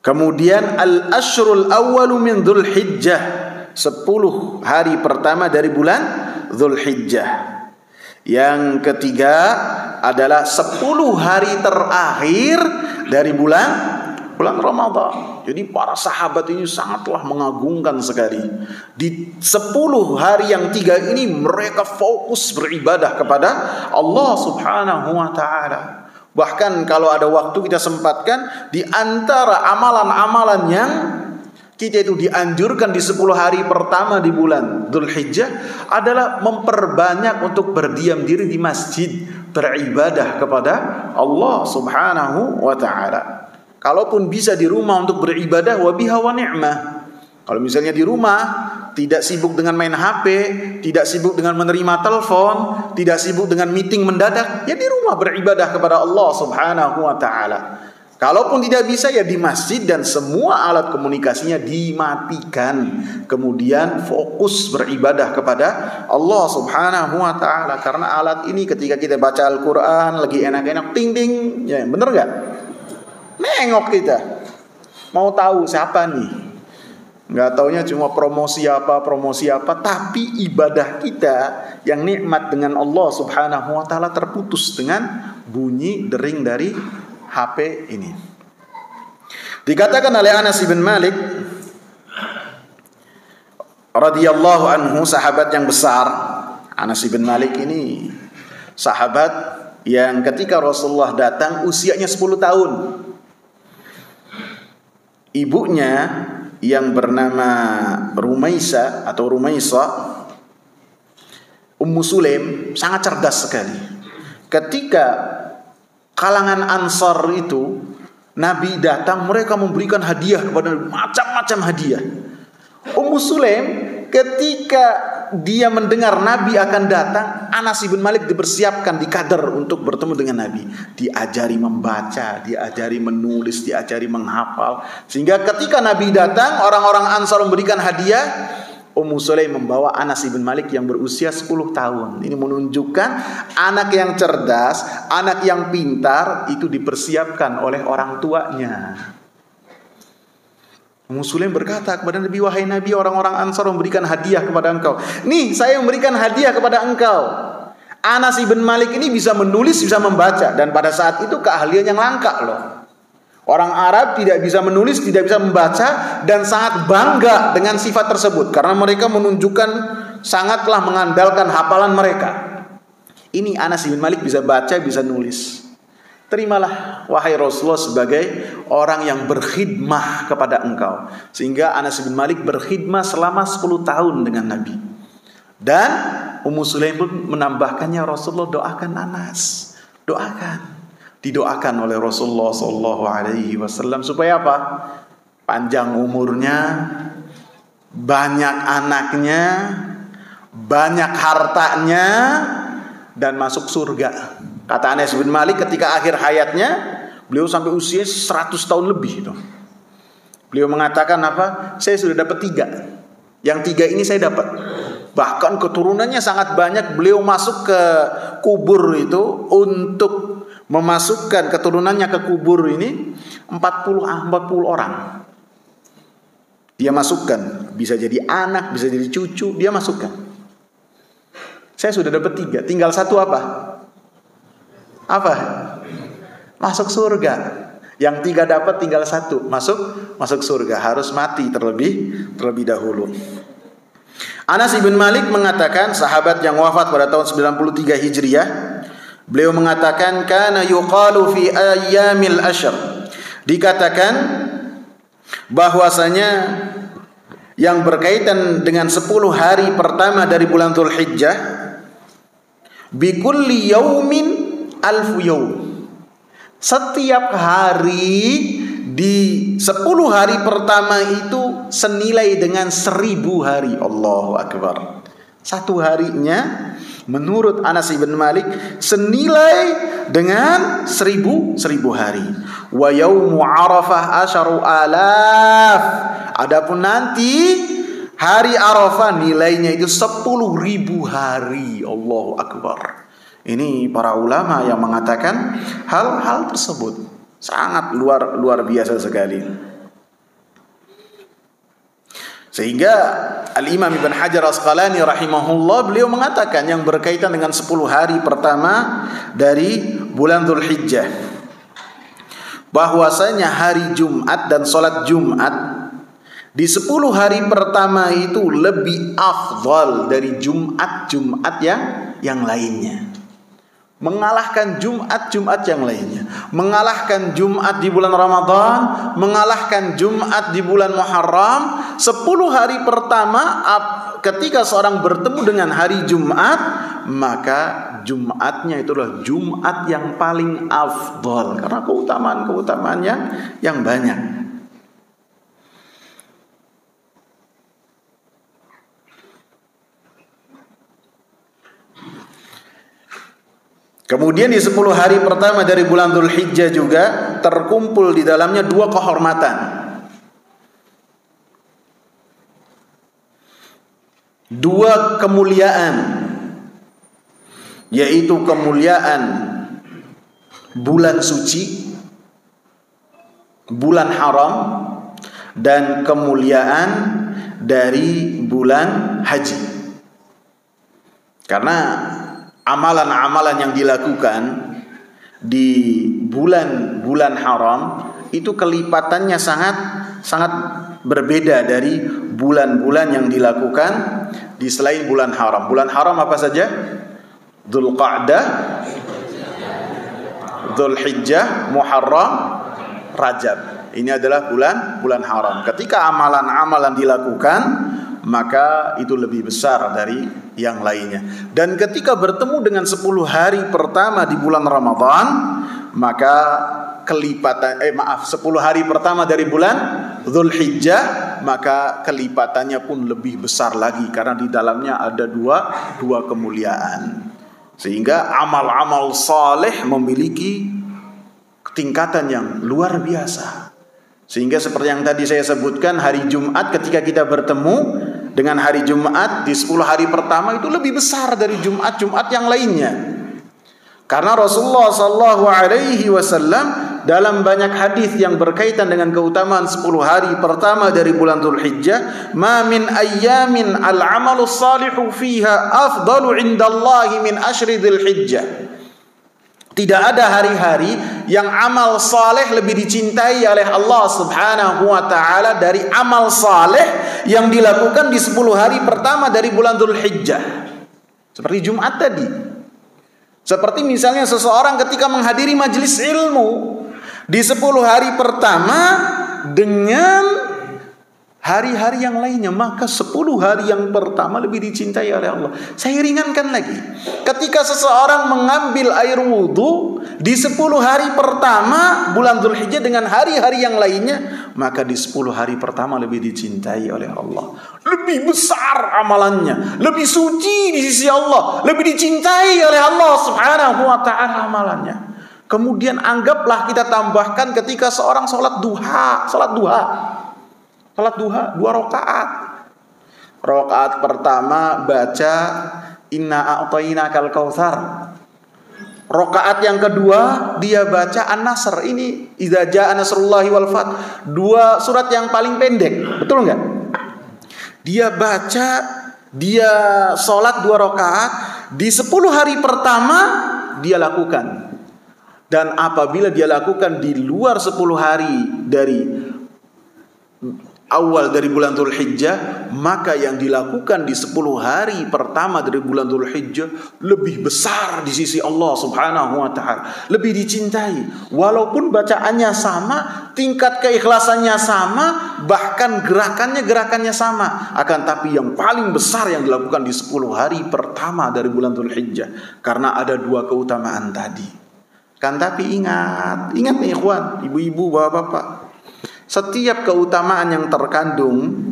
Kemudian al-ashrul awwalu min Dzulhijjah, 10 hari pertama dari bulan Dzulhijjah. Yang ketiga adalah 10 hari terakhir dari bulan Ramadan. Jadi para sahabat ini sangatlah mengagungkan sekali. Di 10 hari yang 3 ini mereka fokus beribadah kepada Allah Subhanahu wa taala. Bahkan kalau ada waktu kita sempatkan, di antara amalan-amalan yang kita itu dianjurkan di 10 hari pertama di bulan Dzulhijjah adalah memperbanyak untuk berdiam diri di masjid, beribadah kepada Allah Subhanahu wa taala. Kalaupun bisa di rumah untuk beribadah, wabiha wa ni'mah. Kalau misalnya di rumah tidak sibuk dengan main HP, tidak sibuk dengan menerima telepon, tidak sibuk dengan meeting mendadak, ya di rumah beribadah kepada Allah Subhanahu wa taala. Kalaupun tidak bisa, ya di masjid dan semua alat komunikasinya dimatikan. Kemudian fokus beribadah kepada Allah Subhanahu wa taala. Karena alat ini ketika kita baca Al-Qur'an lagi enak-enak ting ting, ya bener enggak? Nengok kita, mau tahu siapa nih? Nggak taunya cuma promosi apa, tapi ibadah kita yang nikmat dengan Allah Subhanahu wa taala terputus dengan bunyi dering dari HP ini. Dikatakan oleh Anas bin Malik radhiyallahu anhu, sahabat yang besar. Anas bin Malik ini sahabat yang ketika Rasulullah datang usianya 10 tahun. Ibunya yang bernama Rumaisa atau Rumaisa, Ummu Sulaim, sangat cerdas sekali. Ketika kalangan Ansar itu Nabi datang, mereka memberikan hadiah kepada Nabi, macam-macam hadiah. Ummu Sulaim ketika dia mendengar Nabi akan datang, Anas bin Malik dipersiapkan di kader untuk bertemu dengan Nabi. Diajari membaca, diajari menulis, diajari menghafal. Sehingga ketika Nabi datang, orang-orang Ansar memberikan hadiah. Ummu Sulaim membawa Anas bin Malik yang berusia 10 tahun. Ini menunjukkan anak yang cerdas, anak yang pintar itu dipersiapkan oleh orang tuanya. Ummu Sulaim berkata kepada Nabi, wahai Nabi, orang-orang Ansar memberikan hadiah kepada engkau. Nih, saya memberikan hadiah kepada engkau. Anas bin Malik ini bisa menulis, bisa membaca. Dan pada saat itu keahlian yang langka loh. Orang Arab tidak bisa menulis, tidak bisa membaca, dan sangat bangga dengan sifat tersebut. Karena mereka menunjukkan sangatlah mengandalkan hafalan mereka. Ini Anas bin Malik bisa baca, bisa nulis. Terimalah wahai Rasulullah sebagai orang yang berkhidmah kepada engkau. Sehingga Anas bin Malik berkhidmah selama 10 tahun dengan Nabi. Dan Ummu Sulaim pun menambahkannya, Rasulullah doakan Anas. Doakan. Didoakan oleh Rasulullah SAW supaya apa? Panjang umurnya, banyak anaknya, banyak hartanya, dan masuk surga. Kata Anas bin Malik ketika akhir hayatnya, beliau sampai usia 100 tahun lebih itu. Beliau mengatakan apa? Saya sudah dapat 3. Yang 3 ini saya dapat. Bahkan keturunannya sangat banyak. Beliau masuk ke kubur itu untuk memasukkan keturunannya ke kubur ini 40 orang. Dia masukkan, bisa jadi anak, bisa jadi cucu, dia masukkan. Saya sudah dapat 3, tinggal 1 apa? Apa? Masuk surga. Yang 3 dapat, tinggal 1 masuk surga. Harus mati terlebih dahulu. Anas bin Malik mengatakan, sahabat yang wafat pada tahun 93 Hijriah, beliau mengatakan, kana yuqalu fi ayyamil ashr. Dikatakan bahwasanya yang berkaitan dengan 10 hari pertama dari bulan Dzulhijjah, bikulli yaumin alfu yaum. Setiap hari di 10 hari pertama itu senilai dengan 1000 hari. Allahu Akbar. Satu harinya menurut Anas bin Malik senilai dengan 1000 hari. Wa yaumu Arafah asyaru alaf. Adapun nanti hari Arafah nilainya itu 10.000 hari. Allahu Akbar. Ini para ulama yang mengatakan hal-hal tersebut sangat luar biasa sekali. Sehingga Al-Imam Ibn Hajar Asqalani rahimahullah, beliau mengatakan yang berkaitan dengan 10 hari pertama dari bulan Dzulhijjah, bahwasanya hari Jumat dan sholat Jumat di 10 hari pertama itu lebih afdal dari Jumat yang lainnya. Mengalahkan Jumat yang lainnya. Mengalahkan Jumat di bulan Ramadan, mengalahkan Jumat di bulan Muharram. 10 hari pertama ketika seorang bertemu dengan hari Jumat, maka Jumatnya itulah Jumat yang paling afdal karena keutamaan-keutamaannya yang banyak. Kemudian di 10 hari pertama dari bulan Dzulhijjah juga terkumpul di dalamnya 2 kehormatan. 2 kemuliaan, yaitu kemuliaan bulan suci, bulan haram, dan kemuliaan dari bulan haji. Karena amalan-amalan yang dilakukan di bulan-bulan haram itu kelipatannya sangat berbeda dari bulan-bulan yang dilakukan di selain bulan haram. Bulan haram apa saja? Dzulqa'dah, Dzulhijjah, Muharram, Rajab. Ini adalah bulan haram. Ketika amalan-amalan dilakukan, maka itu lebih besar dari yang lainnya. Dan ketika bertemu dengan 10 hari pertama di bulan Ramadan, maka 10 hari pertama dari bulan Dzulhijjah, maka kelipatannya pun lebih besar lagi karena di dalamnya ada dua kemuliaan. Sehingga amal-amal saleh memiliki tingkatan yang luar biasa. Sehingga seperti yang tadi saya sebutkan, hari Jumat ketika kita bertemu dengan hari Jumat di 10 hari pertama itu lebih besar dari Jumat yang lainnya. Karena Rasulullah SAW dalam banyak hadis yang berkaitan dengan keutamaan 10 hari pertama dari bulan Dzulhijjah, ma min ayyamin al-amalu salihu fiha afdalu indallahi min ashri Dzulhijjah. Tidak ada hari-hari yang amal saleh lebih dicintai oleh Allah Subhanahu wa taala dari amal saleh yang dilakukan di 10 hari pertama dari bulan Dzulhijjah. Seperti Jumat tadi. Seperti misalnya seseorang ketika menghadiri majelis ilmu di 10 hari pertama dengan hari-hari yang lainnya, maka 10 hari yang pertama lebih dicintai oleh Allah. Saya ringankan lagi. Ketika seseorang mengambil air wudhu di 10 hari pertama bulan Dzulhijjah dengan hari-hari yang lainnya, maka di 10 hari pertama lebih dicintai oleh Allah. Lebih besar amalannya, lebih suci di sisi Allah, lebih dicintai oleh Allah Subhanahu wa taala amalannya. Kemudian anggaplah kita tambahkan ketika seorang sholat duha 2 rakaat. Rakaat pertama baca inna a'tainakal kautsar. Rakaat yang kedua dia baca An-Nasr. Ini idza jaa nasrullahi wal fath. 2 surat yang paling pendek. Betul enggak? Dia baca, dia sholat 2 rakaat di 10 hari pertama dia lakukan. Dan apabila dia lakukan di luar 10 hari dari awal dari bulan Dzulhijjah, maka yang dilakukan di 10 hari pertama dari bulan Dzulhijjah lebih besar di sisi Allah Subhanahu wa taala, lebih dicintai. Walaupun bacaannya sama, tingkat keikhlasannya sama, bahkan gerakannya sama, akan tapi yang paling besar yang dilakukan di 10 hari pertama dari bulan Dzulhijjah, karena ada 2 keutamaan tadi. Kan tapi ingat nih ikhwan, ibu-ibu, bapak-bapak, setiap keutamaan yang terkandung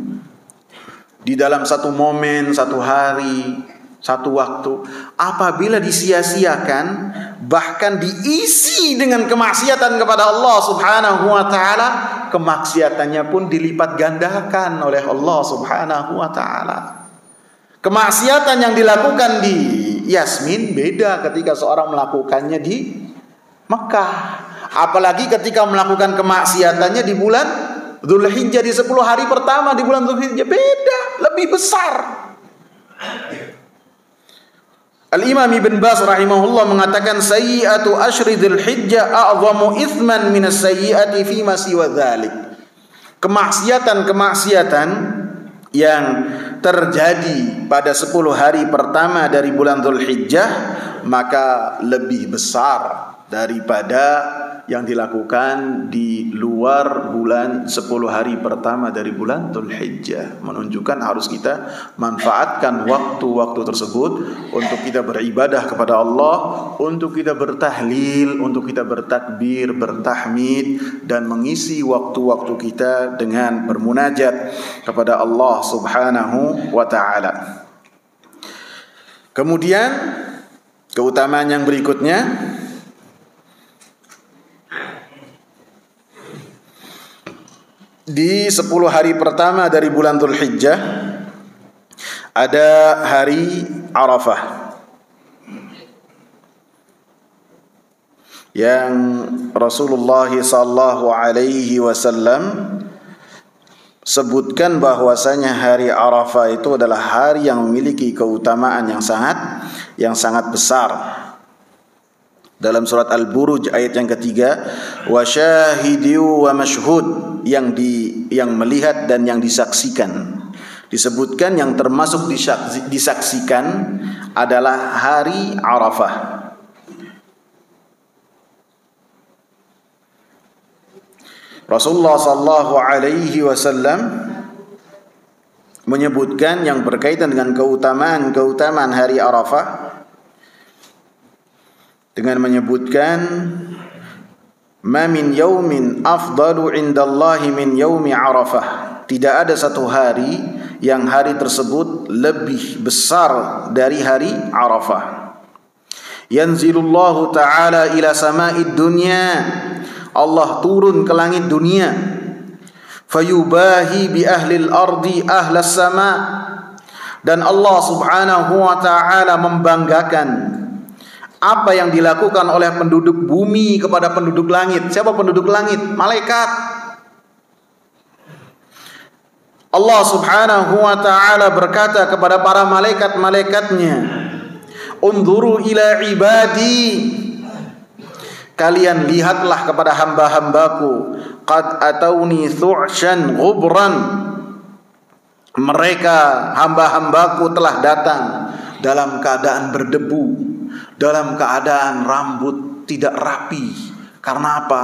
di dalam satu momen, satu hari, satu waktu, apabila disia-siakan, bahkan diisi dengan kemaksiatan kepada Allah Subhanahu wa taala, kemaksiatannya pun dilipat gandakan oleh Allah Subhanahu wa taala. Kemaksiatan yang dilakukan di Yasmin beda ketika seorang melakukannya di Mekah. Apalagi ketika melakukan kemaksiatannya di bulan Dzulhijjah, di 10 hari pertama di bulan Dzulhijjah, beda, lebih besar. Al-Imam Ibn Baz rahimahullah mengatakan sayyi'atu asyri Dzulhijjah a'zamu ithman min as-sayyi'ati fi ma siwa dzalik. Kemaksiatan yang terjadi pada 10 hari pertama dari bulan Dzulhijjah maka lebih besar daripada yang dilakukan di luar bulan 10 hari pertama dari bulan Dzulhijjah. Menunjukkan harus kita manfaatkan waktu-waktu tersebut untuk kita beribadah kepada Allah, untuk kita bertahlil, untuk kita bertakbir, bertahmid, dan mengisi waktu-waktu kita dengan bermunajat kepada Allah Subhanahu wa ta'ala. Kemudian keutamaan yang berikutnya, di 10 hari pertama dari bulan Dzulhijjah ada hari Arafah yang Rasulullah sallallahu alaihi wasallam sebutkan bahwasanya hari Arafah itu adalah hari yang memiliki keutamaan yang sangat besar. Dalam surat Al-Buruj ayat yang ketiga, wa syahidu wa mashhud, yang melihat dan yang disaksikan. Disebutkan yang termasuk disaksikan adalah hari Arafah. Rasulullah sallallahu alaihi wasallam menyebutkan yang berkaitan dengan keutamaan hari Arafah dengan menyebutkan ma min yaumin afdalu indallahi min yaumi Arafah. Tidak ada satu hari yang hari tersebut lebih besar dari hari Arafah. Yanzilullahu ta'ala ila sama'id dunya, Allah turun ke langit dunia, fayubahi bi ahlil ardi ahlas sama, dan Allah Subhanahu wa ta'ala membanggakan apa yang dilakukan oleh penduduk bumi kepada penduduk langit. Siapa penduduk langit? Malaikat. Allah Subhanahu wa ta'ala berkata kepada para malaikat-malaikatnya, unzuru ila ibadi, kalian lihatlah kepada hamba-hambaku, qad atauni thu'shan ghubran, mereka hamba-hambaku telah datang dalam keadaan berdebu, dalam keadaan rambut tidak rapi. Karena apa?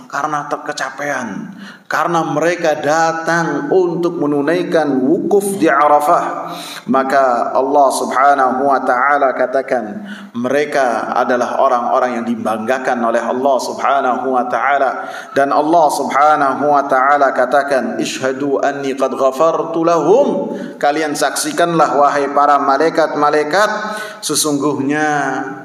Karena kecapean. Karena mereka datang untuk menunaikan wukuf di Arafah. Maka Allah Subhanahu wa ta'ala katakan, mereka adalah orang-orang yang dibanggakan oleh Allah Subhanahu wa ta'ala. Dan Allah Subhanahu wa ta'ala katakan, ishhadu anni qad ghafartu lahum, kalian saksikanlah wahai para malaikat-malaikat, sesungguhnya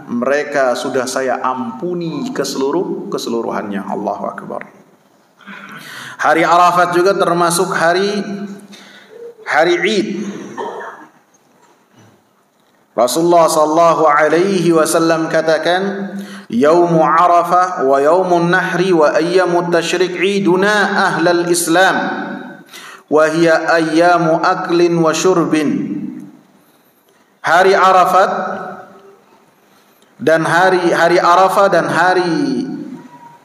mereka sudah saya ampuni keseluruhannya. Allahu Akbar. Hari Arafat juga termasuk hari Id. Rasulullah sallallahu alaihi wasallam katakan, Yaumu Arafah wa yaumun nahri wa ayyamut tasyrik iduna ahlal Islam wa hiya ayyamu aklin wa syurbin. Hari Arafat dan hari Arafah dan hari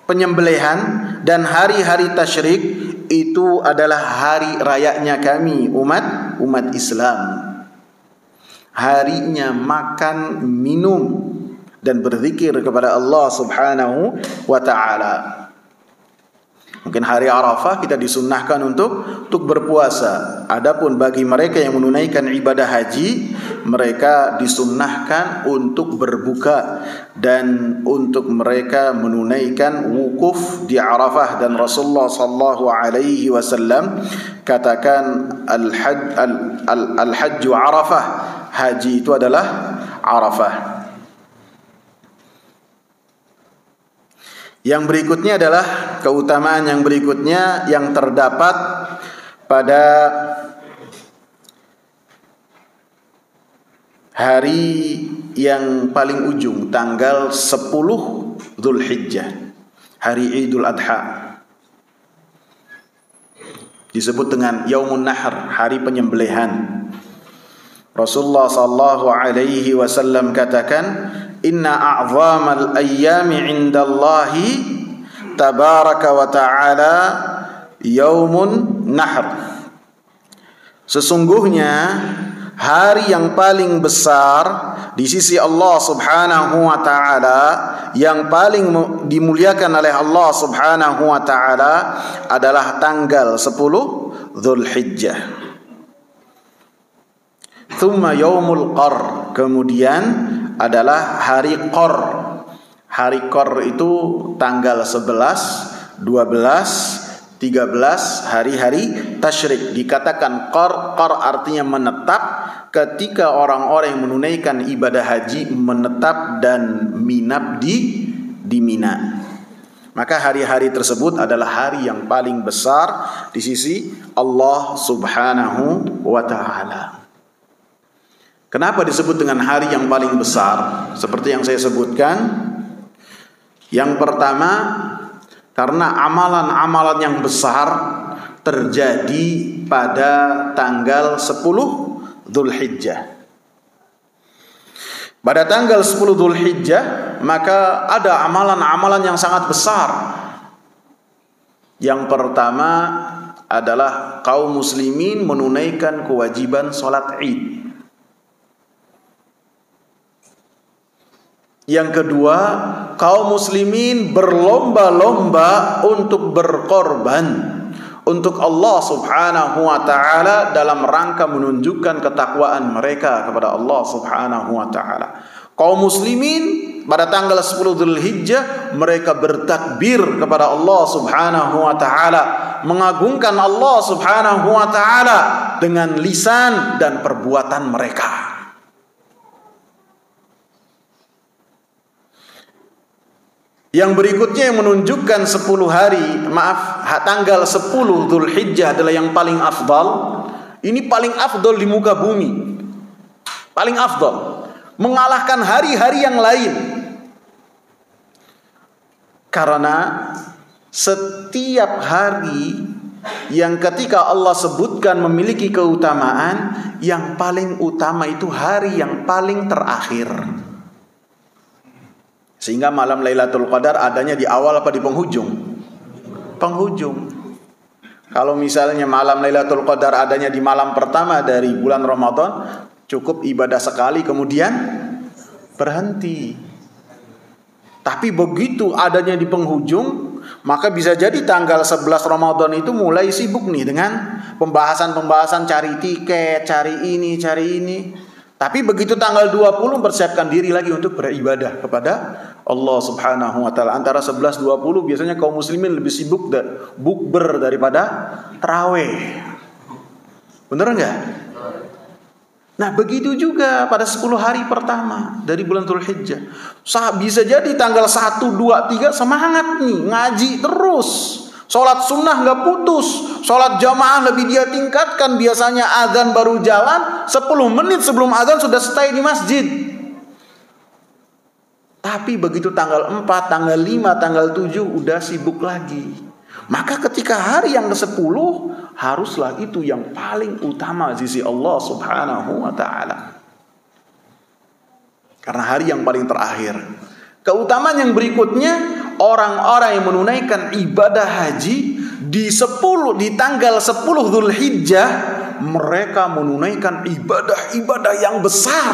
penyembelihan dan hari-hari tasyrik itu adalah hari rayanya kami umat Islam. Harinya makan, minum dan berzikir kepada Allah Subhanahu wa ta'ala. Mungkin hari Arafah kita disunnahkan untuk berpuasa. Adapun bagi mereka yang menunaikan ibadah haji, mereka disunnahkan untuk berbuka dan untuk mereka menunaikan wukuf di Arafah. Dan Rasulullah sallallahu alaihi wasallam katakan, al-hajju Arafah, haji itu adalah Arafah. Yang berikutnya adalah keutamaan yang berikutnya yang terdapat pada hari yang paling ujung, tanggal 10 Dzulhijjah, hari Idul Adha. Disebut dengan Yaumun Nahr, hari penyembelihan. Rasulullah sallallahu alaihi wasallam katakan, inna a'zamal ayyami 'indallahi tabaraka wa ta'ala yaumun nahr. Sesungguhnya hari yang paling besar di sisi Allah Subhanahu wa ta'ala, yang paling dimuliakan oleh Allah Subhanahu wa ta'ala adalah tanggal 10 Dzulhijjah. Thumma yaumul qar, kemudian adalah hari Qor. Hari Qor itu tanggal 11, 12, 13, hari-hari tasyrik. Dikatakan Qor artinya menetap, ketika orang-orang yang menunaikan ibadah haji menetap dan minap di Mina. Maka hari-hari tersebut adalah hari yang paling besar di sisi Allah Subhanahu wa ta'ala. Kenapa disebut dengan hari yang paling besar? Seperti yang saya sebutkan, yang pertama, karena amalan-amalan yang besar terjadi pada tanggal 10 Dzulhijjah. Pada tanggal 10 Dzulhijjah, maka ada amalan-amalan yang sangat besar. Yang pertama adalah kaum muslimin menunaikan kewajiban sholat Id. Yang kedua, kaum muslimin berlomba-lomba untuk berkorban untuk Allah Subhanahu wa ta'ala dalam rangka menunjukkan ketakwaan mereka kepada Allah Subhanahu wa ta'ala. Kaum muslimin pada tanggal 10 Dzulhijjah mereka bertakbir kepada Allah Subhanahu wa ta'ala, mengagungkan Allah Subhanahu wa ta'ala dengan lisan dan perbuatan mereka. Yang berikutnya yang menunjukkan 10 hari, tanggal 10 Dzulhijjah adalah yang paling afdal. Ini paling afdal di muka bumi. Paling afdal. Mengalahkan hari-hari yang lain. Karena setiap hari yang ketika Allah sebutkan memiliki keutamaan, yang paling utama itu hari yang paling terakhir. Sehingga malam Lailatul Qadar adanya di awal apa di penghujung? Penghujung. Kalau misalnya malam Lailatul Qadar adanya di malam pertama dari bulan Ramadan, cukup ibadah sekali kemudian berhenti. Tapi begitu adanya di penghujung, maka bisa jadi tanggal 11 Ramadan itu mulai sibuk nih dengan pembahasan-pembahasan, cari tiket, cari ini, cari ini. Tapi begitu tanggal 20 persiapkan diri lagi untuk beribadah kepada Allah Subhanahu wa taala. Antara 11 20 biasanya kaum muslimin lebih sibuk bukber daripada tarawih. Bener enggak? Nah, begitu juga pada 10 hari pertama dari bulan Dzulhijjah. Bisa jadi tanggal 1 2 3 semangat nih ngaji terus. Sholat sunnah nggak putus, sholat jamaah lebih dia tingkatkan. Biasanya azan baru jalan 10 menit sebelum azan sudah stay di masjid. Tapi begitu tanggal 4, tanggal 5, tanggal 7 udah sibuk lagi. Maka ketika hari yang ke-10 haruslah itu yang paling utama di sisi Allah Subhanahu wa taala. Karena hari yang paling terakhir. Keutamaan yang berikutnya, orang-orang yang menunaikan ibadah haji di tanggal 10 Dzulhijjah, mereka menunaikan ibadah-ibadah yang besar.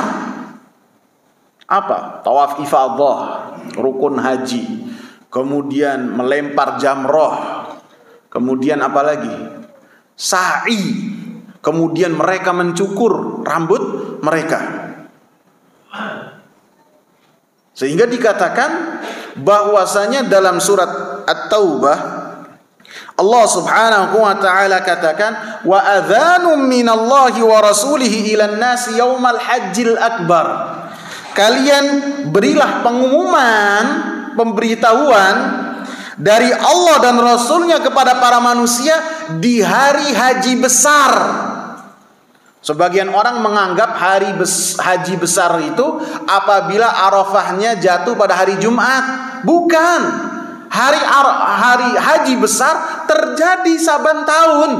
Apa? Tawaf ifadah, rukun haji. Kemudian melempar jamroh. Kemudian apa lagi? Sa'i. Kemudian mereka mencukur rambut mereka. Sehingga dikatakan bahwasanya dalam surat At-Taubah Allah Subhanahu wa taala katakan wa adzanum minallahi wa rasulihi ilan nasi yaumal hajjil akbar. Kalian berilah pengumuman, pemberitahuan dari Allah dan Rasulnya kepada para manusia di hari haji besar. Sebagian orang menganggap hari haji besar itu apabila Arafahnya jatuh pada hari Jumat. Bukan. Hari haji besar terjadi saban tahun.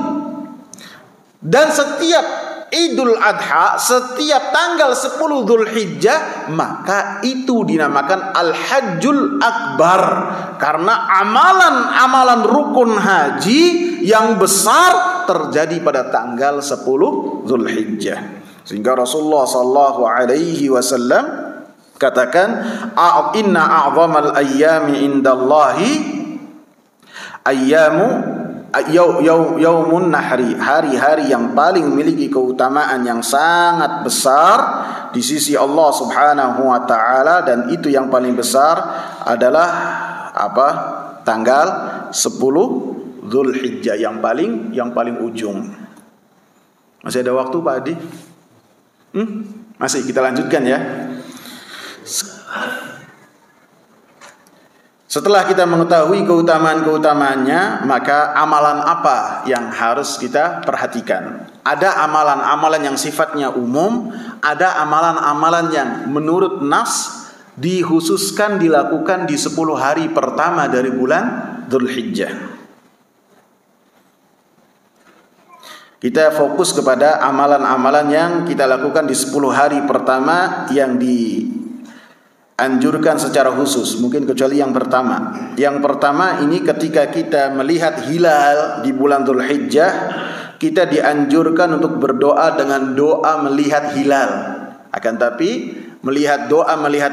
Dan setiap Idul Adha, setiap tanggal 10 Dzulhijjah, maka itu dinamakan Al-Hajjul Akbar. Karena amalan-amalan rukun haji yang besar terjadi pada tanggal 10 Dzulhijjah. Sehingga Rasulullah sallallahu alaihi wasallam katakan, inna a'zamal ayyami indallahi yaumun nahri, hari-hari yang paling memiliki keutamaan yang sangat besar di sisi Allah Subhanahu wa taala, dan itu yang paling besar adalah apa? Tanggal 10 Dzulhijjah yang paling ujung. Masih ada waktu Pak Adi? Masih, kita lanjutkan ya. Setelah kita mengetahui keutamaan-keutamaannya, maka amalan apa yang harus kita perhatikan? Ada amalan-amalan yang sifatnya umum, ada amalan-amalan yang menurut nas dikhususkan dilakukan di 10 hari pertama dari bulan Dzulhijjah. Kita fokus kepada amalan-amalan yang kita lakukan di 10 hari pertama yang dianjurkan secara khusus, mungkin kecuali yang pertama. Yang pertama ini ketika kita melihat hilal di bulan Dzulhijjah, kita dianjurkan untuk berdoa dengan doa melihat hilal. Akan tapi melihat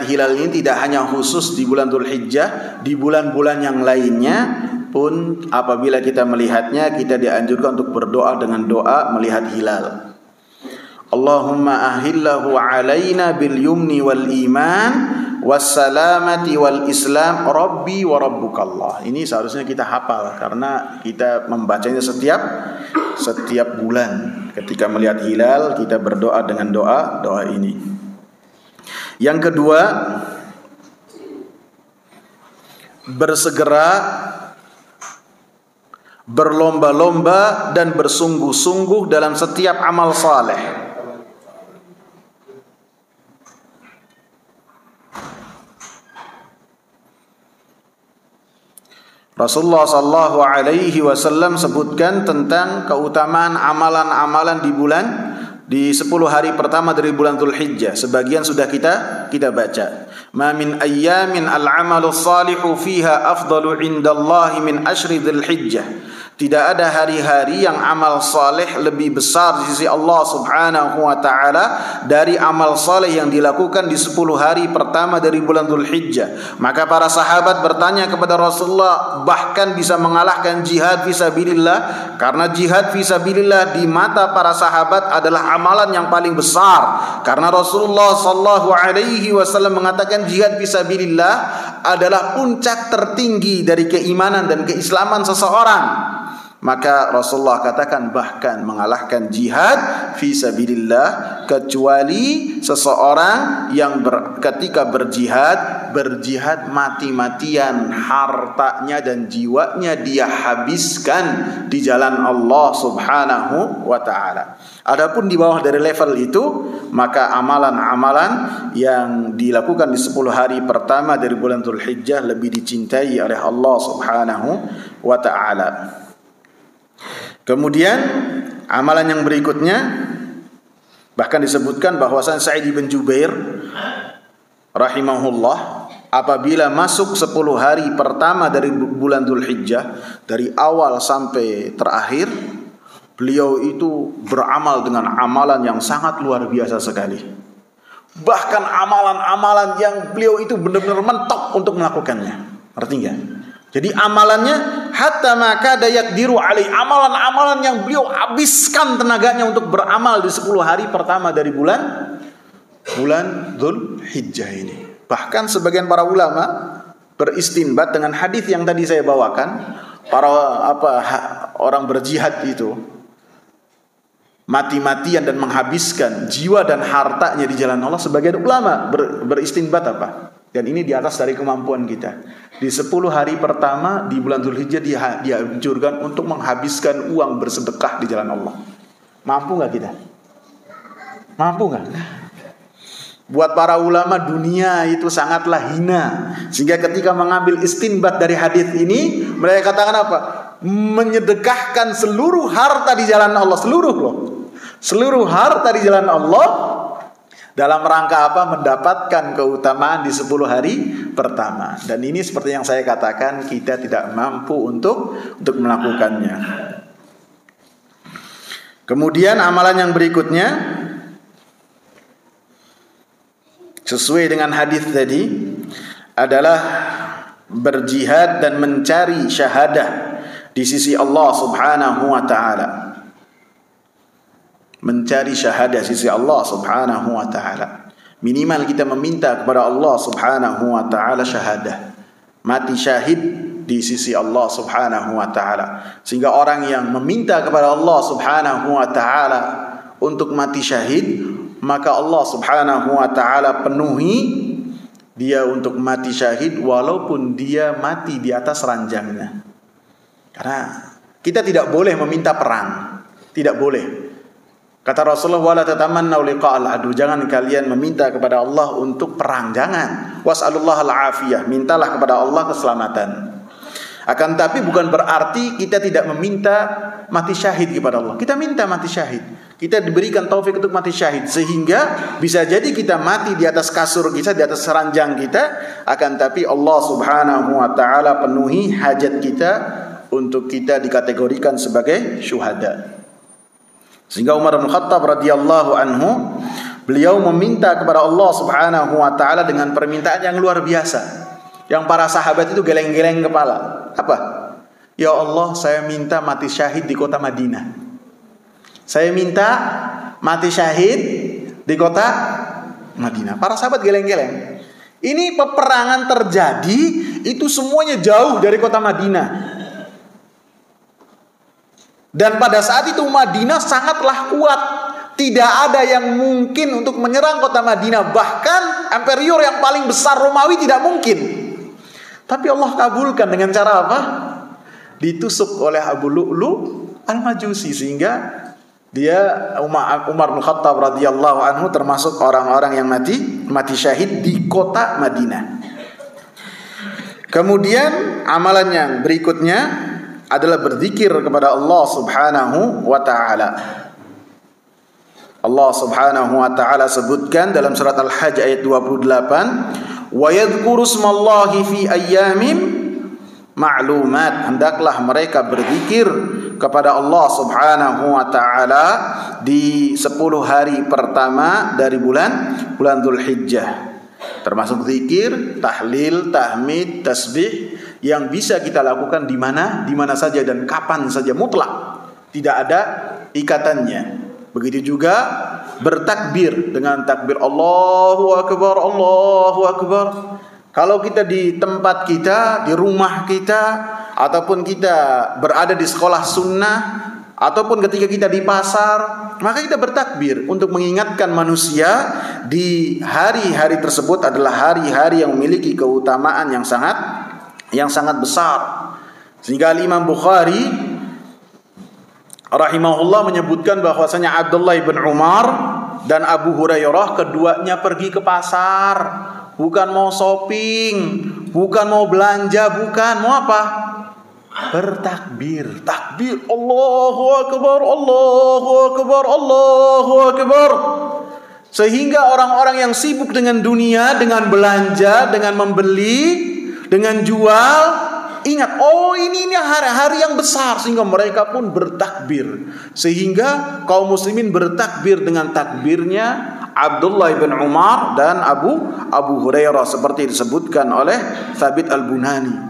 hilal ini tidak hanya khusus di bulan Dzulhijjah, di bulan-bulan yang lainnya pun apabila kita melihatnya, kita dianjurkan untuk berdoa dengan doa melihat hilal. Allahumma ahillahu alaina bil yumni wal iman wassalamati wal islam rabbi wa rabbukallah. Ini seharusnya kita hafal karena kita membacanya setiap bulan. Ketika melihat hilal kita berdoa dengan doa ini. Yang kedua, bersegera, berlomba-lomba dan bersungguh-sungguh dalam setiap amal saleh. Rasulullah sallallahu alaihi wasallam sebutkan tentang keutamaan amalan-amalan di bulan di 10 hari pertama dari bulan Dzulhijjah. Sebagian sudah kita baca. Ma min ayyamin al-'amalu shalihu fiha afdalu 'indallahi min asyri Dzulhijjah. Tidak ada hari-hari yang amal saleh lebih besar di sisi Allah Subhanahu wa taala dari amal saleh yang dilakukan di 10 hari pertama dari bulan Dzulhijjah. Maka para sahabat bertanya kepada Rasulullah, bahkan bisa mengalahkan jihad fisabilillah, karena jihad fisabilillah di mata para sahabat adalah amalan yang paling besar. Karena Rasulullah sallallahu alaihi wasallam mengatakan jihad fisabilillah adalah puncak tertinggi dari keimanan dan keislaman seseorang. Maka Rasulullah katakan bahkan mengalahkan jihad fisabilillah kecuali seseorang yang ketika berjihad mati-matian, hartanya dan jiwanya dia habiskan di jalan Allah Subhanahu wa taala. Adapun di bawah dari level itu, maka amalan-amalan yang dilakukan di 10 hari pertama dari bulan Dzulhijjah lebih dicintai oleh Allah Subhanahu wa taala. Kemudian amalan yang berikutnya bahkan disebutkan bahwasan Sa'id bin Jubair rahimahullah apabila masuk 10 hari pertama dari bulan Dzulhijjah, dari awal sampai terakhir, beliau itu beramal dengan amalan yang sangat luar biasa sekali. Bahkan amalan-amalan yang beliau itu benar-benar mentok untuk melakukannya. Artinya enggak? Jadi amalannya hatta maka dayak diru alai, amalan-amalan yang beliau habiskan tenaganya untuk beramal di 10 hari pertama dari bulan Dzulhijjah ini. Bahkan sebagian para ulama beristinbat dengan hadis yang tadi saya bawakan, orang berjihad itu mati-matian dan menghabiskan jiwa dan hartanya di jalan Allah. Sebagian ulama beristinbat apa? Dan ini di atas dari kemampuan kita. Di 10 hari pertama di bulan Dzulhijjah dia anjurkan untuk menghabiskan uang bersedekah di jalan Allah. Mampu nggak kita? Mampu nggak? Buat para ulama dunia itu sangatlah hina. Sehingga ketika mengambil istinbat dari hadis ini, mereka katakan apa? Menyedekahkan seluruh harta di jalan Allah, seluruh harta di jalan Allah dalam rangka apa? Mendapatkan keutamaan di 10 hari pertama. Dan ini seperti yang saya katakan, kita tidak mampu untuk melakukannya. Kemudian amalan yang berikutnya sesuai dengan hadis tadi adalah berjihad dan mencari syahadah di sisi Allah Subhanahu wa taala. Mencari syahadah sisi Allah Subhanahu wa taala. Minimal kita meminta kepada Allah Subhanahu wa taala syahadah. Mati syahid di sisi Allah Subhanahu wa taala. Sehingga orang yang meminta kepada Allah Subhanahu wa taala untuk mati syahid, maka Allah Subhanahu wa taala penuhi dia untuk mati syahid walaupun dia mati di atas ranjangnya. Karena kita tidak boleh meminta perang. Tidak boleh. Kata Rasulullah, wala tatamannaw liqa'al adu, jangan kalian meminta kepada Allah untuk perang, jangan. Was'alullaha al-afiyah, mintalah kepada Allah keselamatan. Akan tapi bukan berarti kita tidak meminta mati syahid kepada Allah. Kita minta mati syahid. Kita diberikan taufik untuk mati syahid, sehingga bisa jadi kita mati di atas kasur kita, di atas ranjang kita, akan tapi Allah Subhanahu wa taala penuhi hajat kita untuk kita dikategorikan sebagai syuhada. Sehingga Umar bin Khattab radhiyallahu anhu, beliau meminta kepada Allah Subhanahu wa taala dengan permintaan yang luar biasa. Yang para sahabat itu geleng-geleng kepala. Apa? Ya Allah, saya minta mati syahid di kota Madinah. Saya minta mati syahid di kota Madinah. Para sahabat geleng-geleng. Ini peperangan terjadi, itu semuanya jauh dari kota Madinah. Dan pada saat itu Madinah sangatlah kuat. Tidak ada yang mungkin untuk menyerang kota Madinah. Bahkan imperior yang paling besar Romawi tidak mungkin. Tapi Allah kabulkan dengan cara apa? Ditusuk oleh Abu Lu'lu al-Majusi, sehingga dia Umar bin Khattab radhiyallahu anhu termasuk orang-orang yang mati syahid di kota Madinah. Kemudian amalan yang berikutnya adalah berzikir kepada Allah Subhanahu wa taala. Allah Subhanahu wa taala sebutkan dalam surat Al-Hajj ayat 28, wa yadhkuru smallahi fi ayyamin ma'lumat, hendaklah mereka berzikir kepada Allah Subhanahu wa taala di 10 hari pertama dari bulan Dzulhijjah. Termasuk zikir, tahlil, tahmid, tasbih yang bisa kita lakukan di mana saja dan kapan saja, mutlak, tidak ada ikatannya. Begitu juga bertakbir dengan takbir Allahu Akbar, Allahu Akbar. Kalau kita di tempat kita, di rumah kita, ataupun kita berada di sekolah sunnah, ataupun ketika kita di pasar, maka kita bertakbir untuk mengingatkan manusia di hari-hari tersebut adalah hari-hari yang memiliki keutamaan yang sangat besar. Sehingga Imam Bukhari rahimahullah menyebutkan bahwasanya Abdullah bin Umar dan Abu Hurairah keduanya pergi ke pasar, bukan mau shopping, bukan mau belanja, bukan mau apa? Bertakbir, takbir, Allahu Akbar, Allahu Akbar, Allahu Akbar. Sehingga orang-orang yang sibuk dengan dunia, dengan belanja, dengan membeli, dengan jual, ingat, oh ini hari-hari yang besar, sehingga mereka pun bertakbir. Sehingga kaum muslimin bertakbir dengan takbirnya Abdullah bin Umar dan Abu Hurairah seperti disebutkan oleh Thabit Al-Bunani.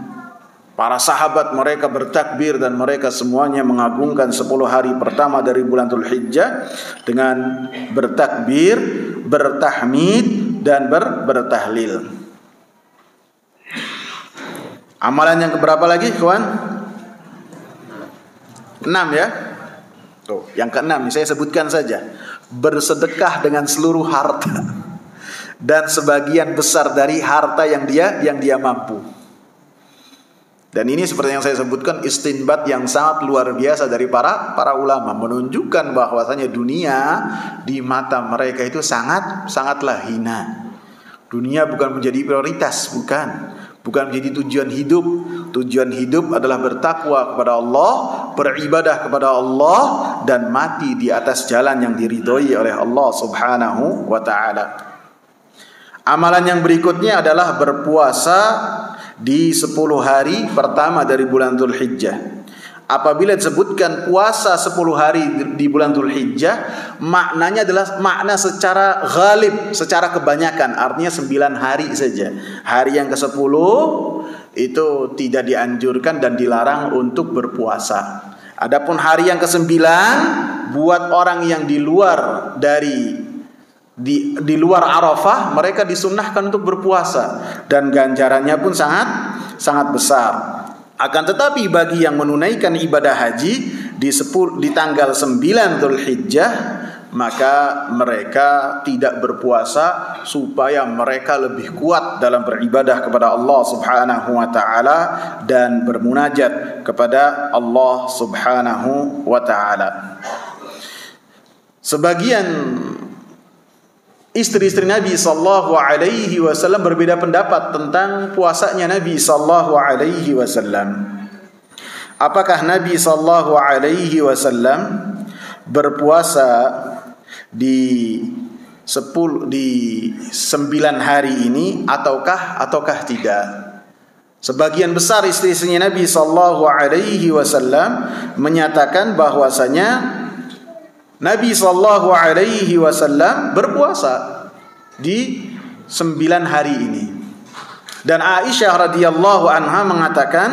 Para sahabat mereka bertakbir dan mereka semuanya mengagungkan 10 hari pertama dari bulan Dzulhijjah dengan bertakbir, bertahmid dan bertahlil. Amalan yang keberapa lagi, kawan? 6 ya. Tuh, yang ke-6 saya sebutkan saja. Bersedekah dengan seluruh harta dan sebagian besar dari harta yang dia mampu. Dan ini seperti yang saya sebutkan, istinbat yang sangat luar biasa dari para ulama, menunjukkan bahwasanya dunia di mata mereka itu sangatlah hina. Dunia bukan menjadi prioritas, bukan menjadi tujuan hidup. Tujuan hidup adalah bertakwa kepada Allah, beribadah kepada Allah, dan mati di atas jalan yang diridhoi oleh Allah Subhanahu wa ta'ala. Amalan yang berikutnya adalah berpuasa di 10 hari pertama dari bulan Dzulhijjah. Apabila disebutkan puasa 10 hari di bulan Dzulhijjah, maknanya adalah makna secara ghalib, secara kebanyakan, artinya 9 hari saja. Hari yang ke-10 itu tidak dianjurkan dan dilarang untuk berpuasa. Adapun hari yang ke-9 buat orang yang di luar di luar Arafah, mereka disunnahkan untuk berpuasa dan ganjarannya pun sangat besar. Akan tetapi bagi yang menunaikan ibadah haji di tanggal 9 Dzulhijjah, maka mereka tidak berpuasa supaya mereka lebih kuat dalam beribadah kepada Allah Subhanahu wa taala dan bermunajat kepada Allah Subhanahu wa taala. Sebagian istri-istri Nabi sallallahu alaihi wasallam berbeda pendapat tentang puasanya Nabi sallallahu alaihi wasallam. Apakah Nabi sallallahu alaihi wasallam berpuasa di 9 hari ini ataukah tidak? Sebagian besar istri-istrinya Nabi sallallahu alaihi wasallam menyatakan bahwasanya Nabi sallallahu alaihi wasallam berpuasa di 9 hari ini. Dan Aisyah radhiyallahu anha mengatakan,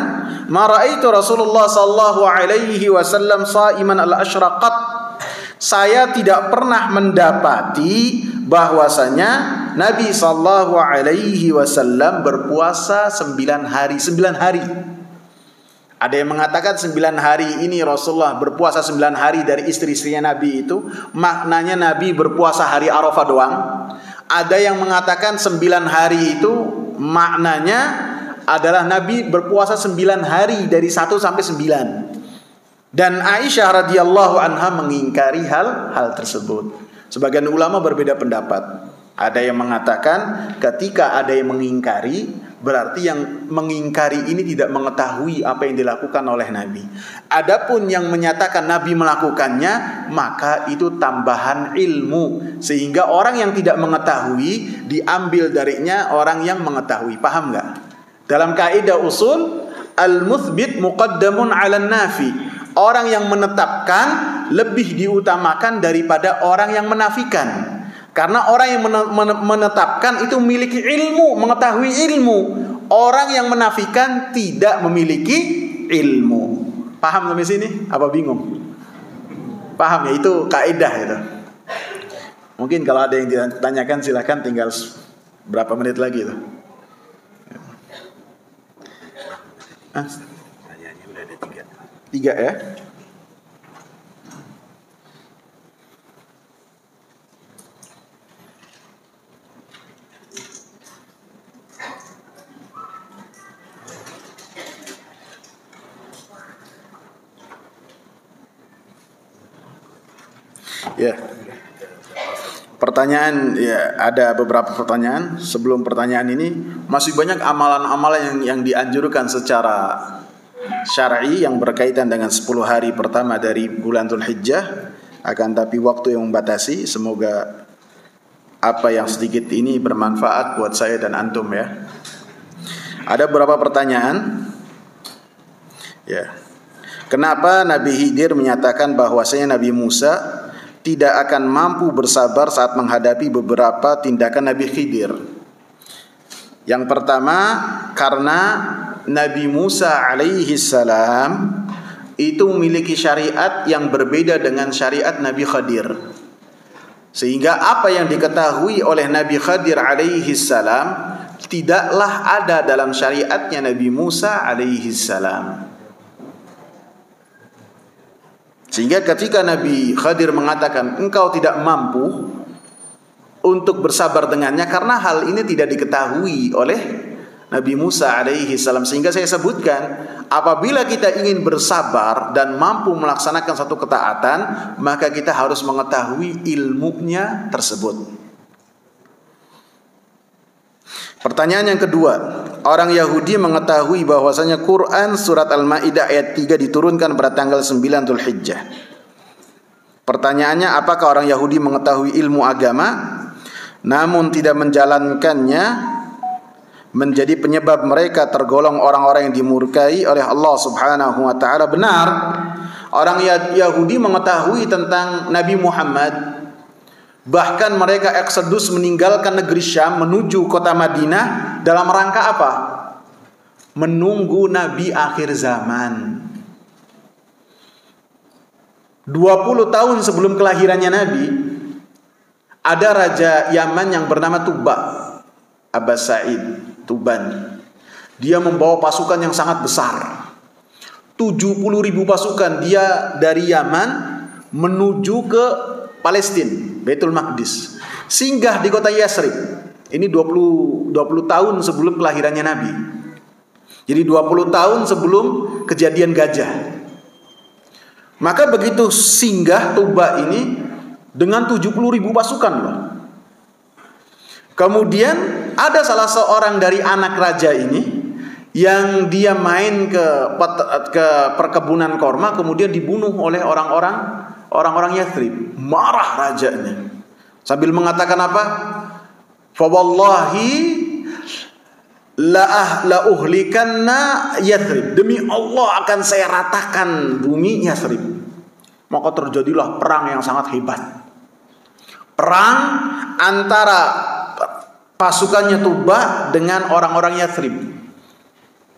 "Ma raaitu Rasulullah sallallahu alaihi wasallam shaiman al-ashraqat." Saya tidak pernah mendapati bahwasanya Nabi sallallahu alaihi wasallam berpuasa 9 hari. Ada yang mengatakan 9 hari ini Rasulullah berpuasa 9 hari dari istri-istrinya Nabi itu maknanya Nabi berpuasa hari Arafah doang. Ada yang mengatakan 9 hari itu maknanya adalah Nabi berpuasa 9 hari dari 1 sampai 9. Dan Aisyah radhiyallahu anha mengingkari hal tersebut. Sebagian ulama berbeda pendapat. Ada yang mengatakan ketika ada yang mengingkari, berarti yang mengingkari ini tidak mengetahui apa yang dilakukan oleh Nabi. Adapun yang menyatakan Nabi melakukannya, maka itu tambahan ilmu, sehingga orang yang tidak mengetahui diambil darinya orang yang mengetahui. Paham nggak? Dalam kaidah usul, al-muthbit muqaddamun 'alan nafi. Orang yang menetapkan lebih diutamakan daripada orang yang menafikan. Karena orang yang menetapkan itu memiliki ilmu, mengetahui ilmu. Orang yang menafikan tidak memiliki ilmu. Paham sampai sini? Apa bingung? Paham ya, itu kaidah itu. Mungkin kalau ada yang ditanyakan silakan, tinggal berapa menit lagi itu. Pertanyaannya udah ada 3. 3 ya? Ya. Pertanyaan, ya, ada beberapa pertanyaan. Sebelum pertanyaan ini, masih banyak amalan-amalan yang dianjurkan secara syar'i yang berkaitan dengan 10 hari pertama dari bulan Dzulhijjah. Akan tapi waktu yang membatasi. Semoga apa yang sedikit ini bermanfaat buat saya dan antum ya. Ada beberapa pertanyaan. Ya. Kenapa Nabi Khidir menyatakan bahwasanya Nabi Musa tidak akan mampu bersabar saat menghadapi beberapa tindakan Nabi Khidir? Yang pertama, karena Nabi Musa alaihi salam itu memiliki syariat yang berbeda dengan syariat Nabi Khidir. Sehingga apa yang diketahui oleh Nabi Khidir alaihi salam tidaklah ada dalam syariatnya Nabi Musa alaihi salam. Sehingga ketika Nabi Khidir mengatakan engkau tidak mampu untuk bersabar dengannya, karena hal ini tidak diketahui oleh Nabi Musa alaihi salam. Sehingga saya sebutkan, apabila kita ingin bersabar dan mampu melaksanakan satu ketaatan, maka kita harus mengetahui ilmunya tersebut. Pertanyaan yang kedua, orang Yahudi mengetahui bahwasanya Quran surat Al-Maidah ayat 3 diturunkan pada tanggal 9 Dzulhijjah. Pertanyaannya, apakah orang Yahudi mengetahui ilmu agama namun tidak menjalankannya menjadi penyebab mereka tergolong orang-orang yang dimurkai oleh Allah Subhanahu wa taala? Benar. Orang Yahudi mengetahui tentang Nabi Muhammad. Bahkan mereka eksodus meninggalkan negeri Syam menuju kota Madinah dalam rangka apa? Menunggu Nabi akhir zaman. 20 tahun sebelum kelahirannya Nabi, ada raja Yaman yang bernama Tuba, Abbas Sa'id, Tuban. Dia membawa pasukan yang sangat besar. 70.000 pasukan dia dari Yaman menuju ke Palestina, Baitul Maqdis, singgah di kota Yathrib. Ini 20 tahun sebelum kelahirannya Nabi. Jadi 20 tahun sebelum kejadian gajah. Maka begitu singgah Tuba ini dengan 70.000 pasukan loh. Kemudian ada salah seorang dari anak raja ini yang dia main ke perkebunan korma, kemudian dibunuh oleh orang-orang Yathrib. Marah rajanya sambil mengatakan apa? Fa wallahi la uhlikanna Yathrib. Demi Allah akan saya ratakan bumi Yathrib. Maka terjadilah perang yang sangat hebat. Perang antara pasukannya Tuba dengan orang-orang Yathrib.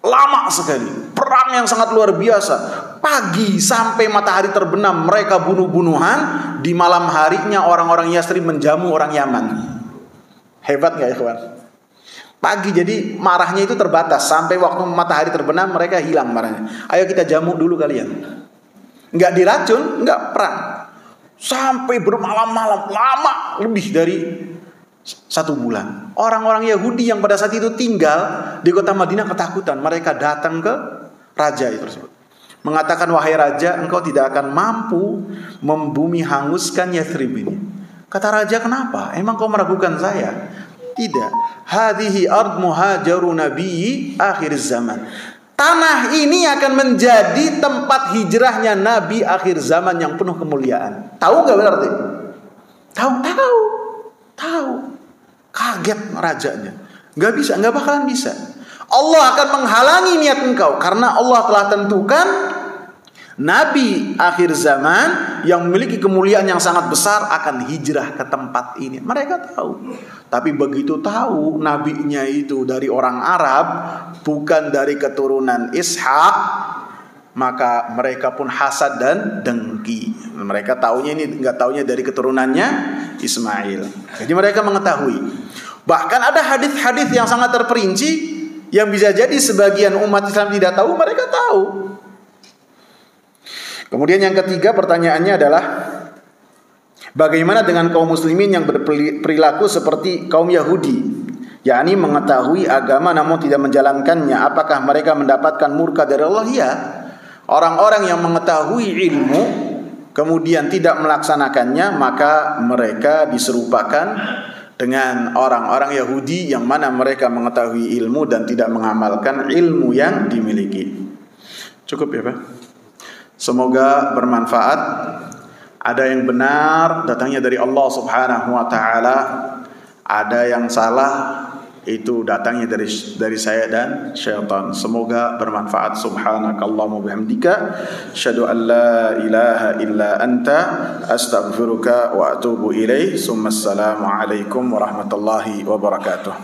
Lama sekali, perang yang sangat luar biasa. Pagi sampai matahari terbenam mereka bunuh-bunuhan. Di malam harinya orang-orang Yathrib menjamu orang Yaman. Hebat gak ya kawan? Pagi, jadi marahnya itu terbatas. Sampai waktu matahari terbenam mereka hilang marahnya. Ayo kita jamu dulu kalian. Enggak diracun, enggak perang. Sampai bermalam-malam, lama, lebih dari 1 bulan. Orang-orang Yahudi yang pada saat itu tinggal di kota Madinah ketakutan. Mereka datang ke raja itu tersebut, mengatakan, wahai raja, engkau tidak akan mampu membumi hanguskan Yathrib ini. Kata raja, kenapa? Emang kau meragukan saya? Tidak. Hadhihi ard muhajaru nabi akhir zaman. Tanah ini akan menjadi tempat hijrahnya Nabi akhir zaman yang penuh kemuliaan. Tahu nggak berarti? Tahu. Kaget rajanya. Nggak bisa, nggak bakalan bisa. Allah akan menghalangi niat engkau karena Allah telah tentukan Nabi akhir zaman yang memiliki kemuliaan yang sangat besar akan hijrah ke tempat ini. Mereka tahu. Tapi begitu tahu nabinya itu dari orang Arab, bukan dari keturunan Ishak, maka mereka pun hasad dan dengki. Mereka taunya ini enggak taunya dari keturunannya Ismail. Jadi mereka mengetahui. Bahkan ada hadis-hadis yang sangat terperinci yang bisa jadi sebagian umat Islam tidak tahu, mereka tahu. Kemudian yang ketiga pertanyaannya adalah bagaimana dengan kaum muslimin yang berperilaku seperti kaum Yahudi, yakni mengetahui agama namun tidak menjalankannya, apakah mereka mendapatkan murka dari Allah? Ya. Orang-orang yang mengetahui ilmu kemudian tidak melaksanakannya, maka mereka diserupakan dengan orang-orang Yahudi yang mana mereka mengetahui ilmu dan tidak mengamalkan ilmu yang dimiliki. Cukup ya Pak? Semoga bermanfaat. Ada yang benar datangnya dari Allah Subhanahu wa taala, ada yang salah itu datangnya dari saya dan syaitan. Semoga bermanfaat. Subhanakallahumma bihamdika asyhadu an la ilaha illa anta astaghfiruka wa atubu ilaik. Assalamu alaikum warahmatullahi wabarakatuh.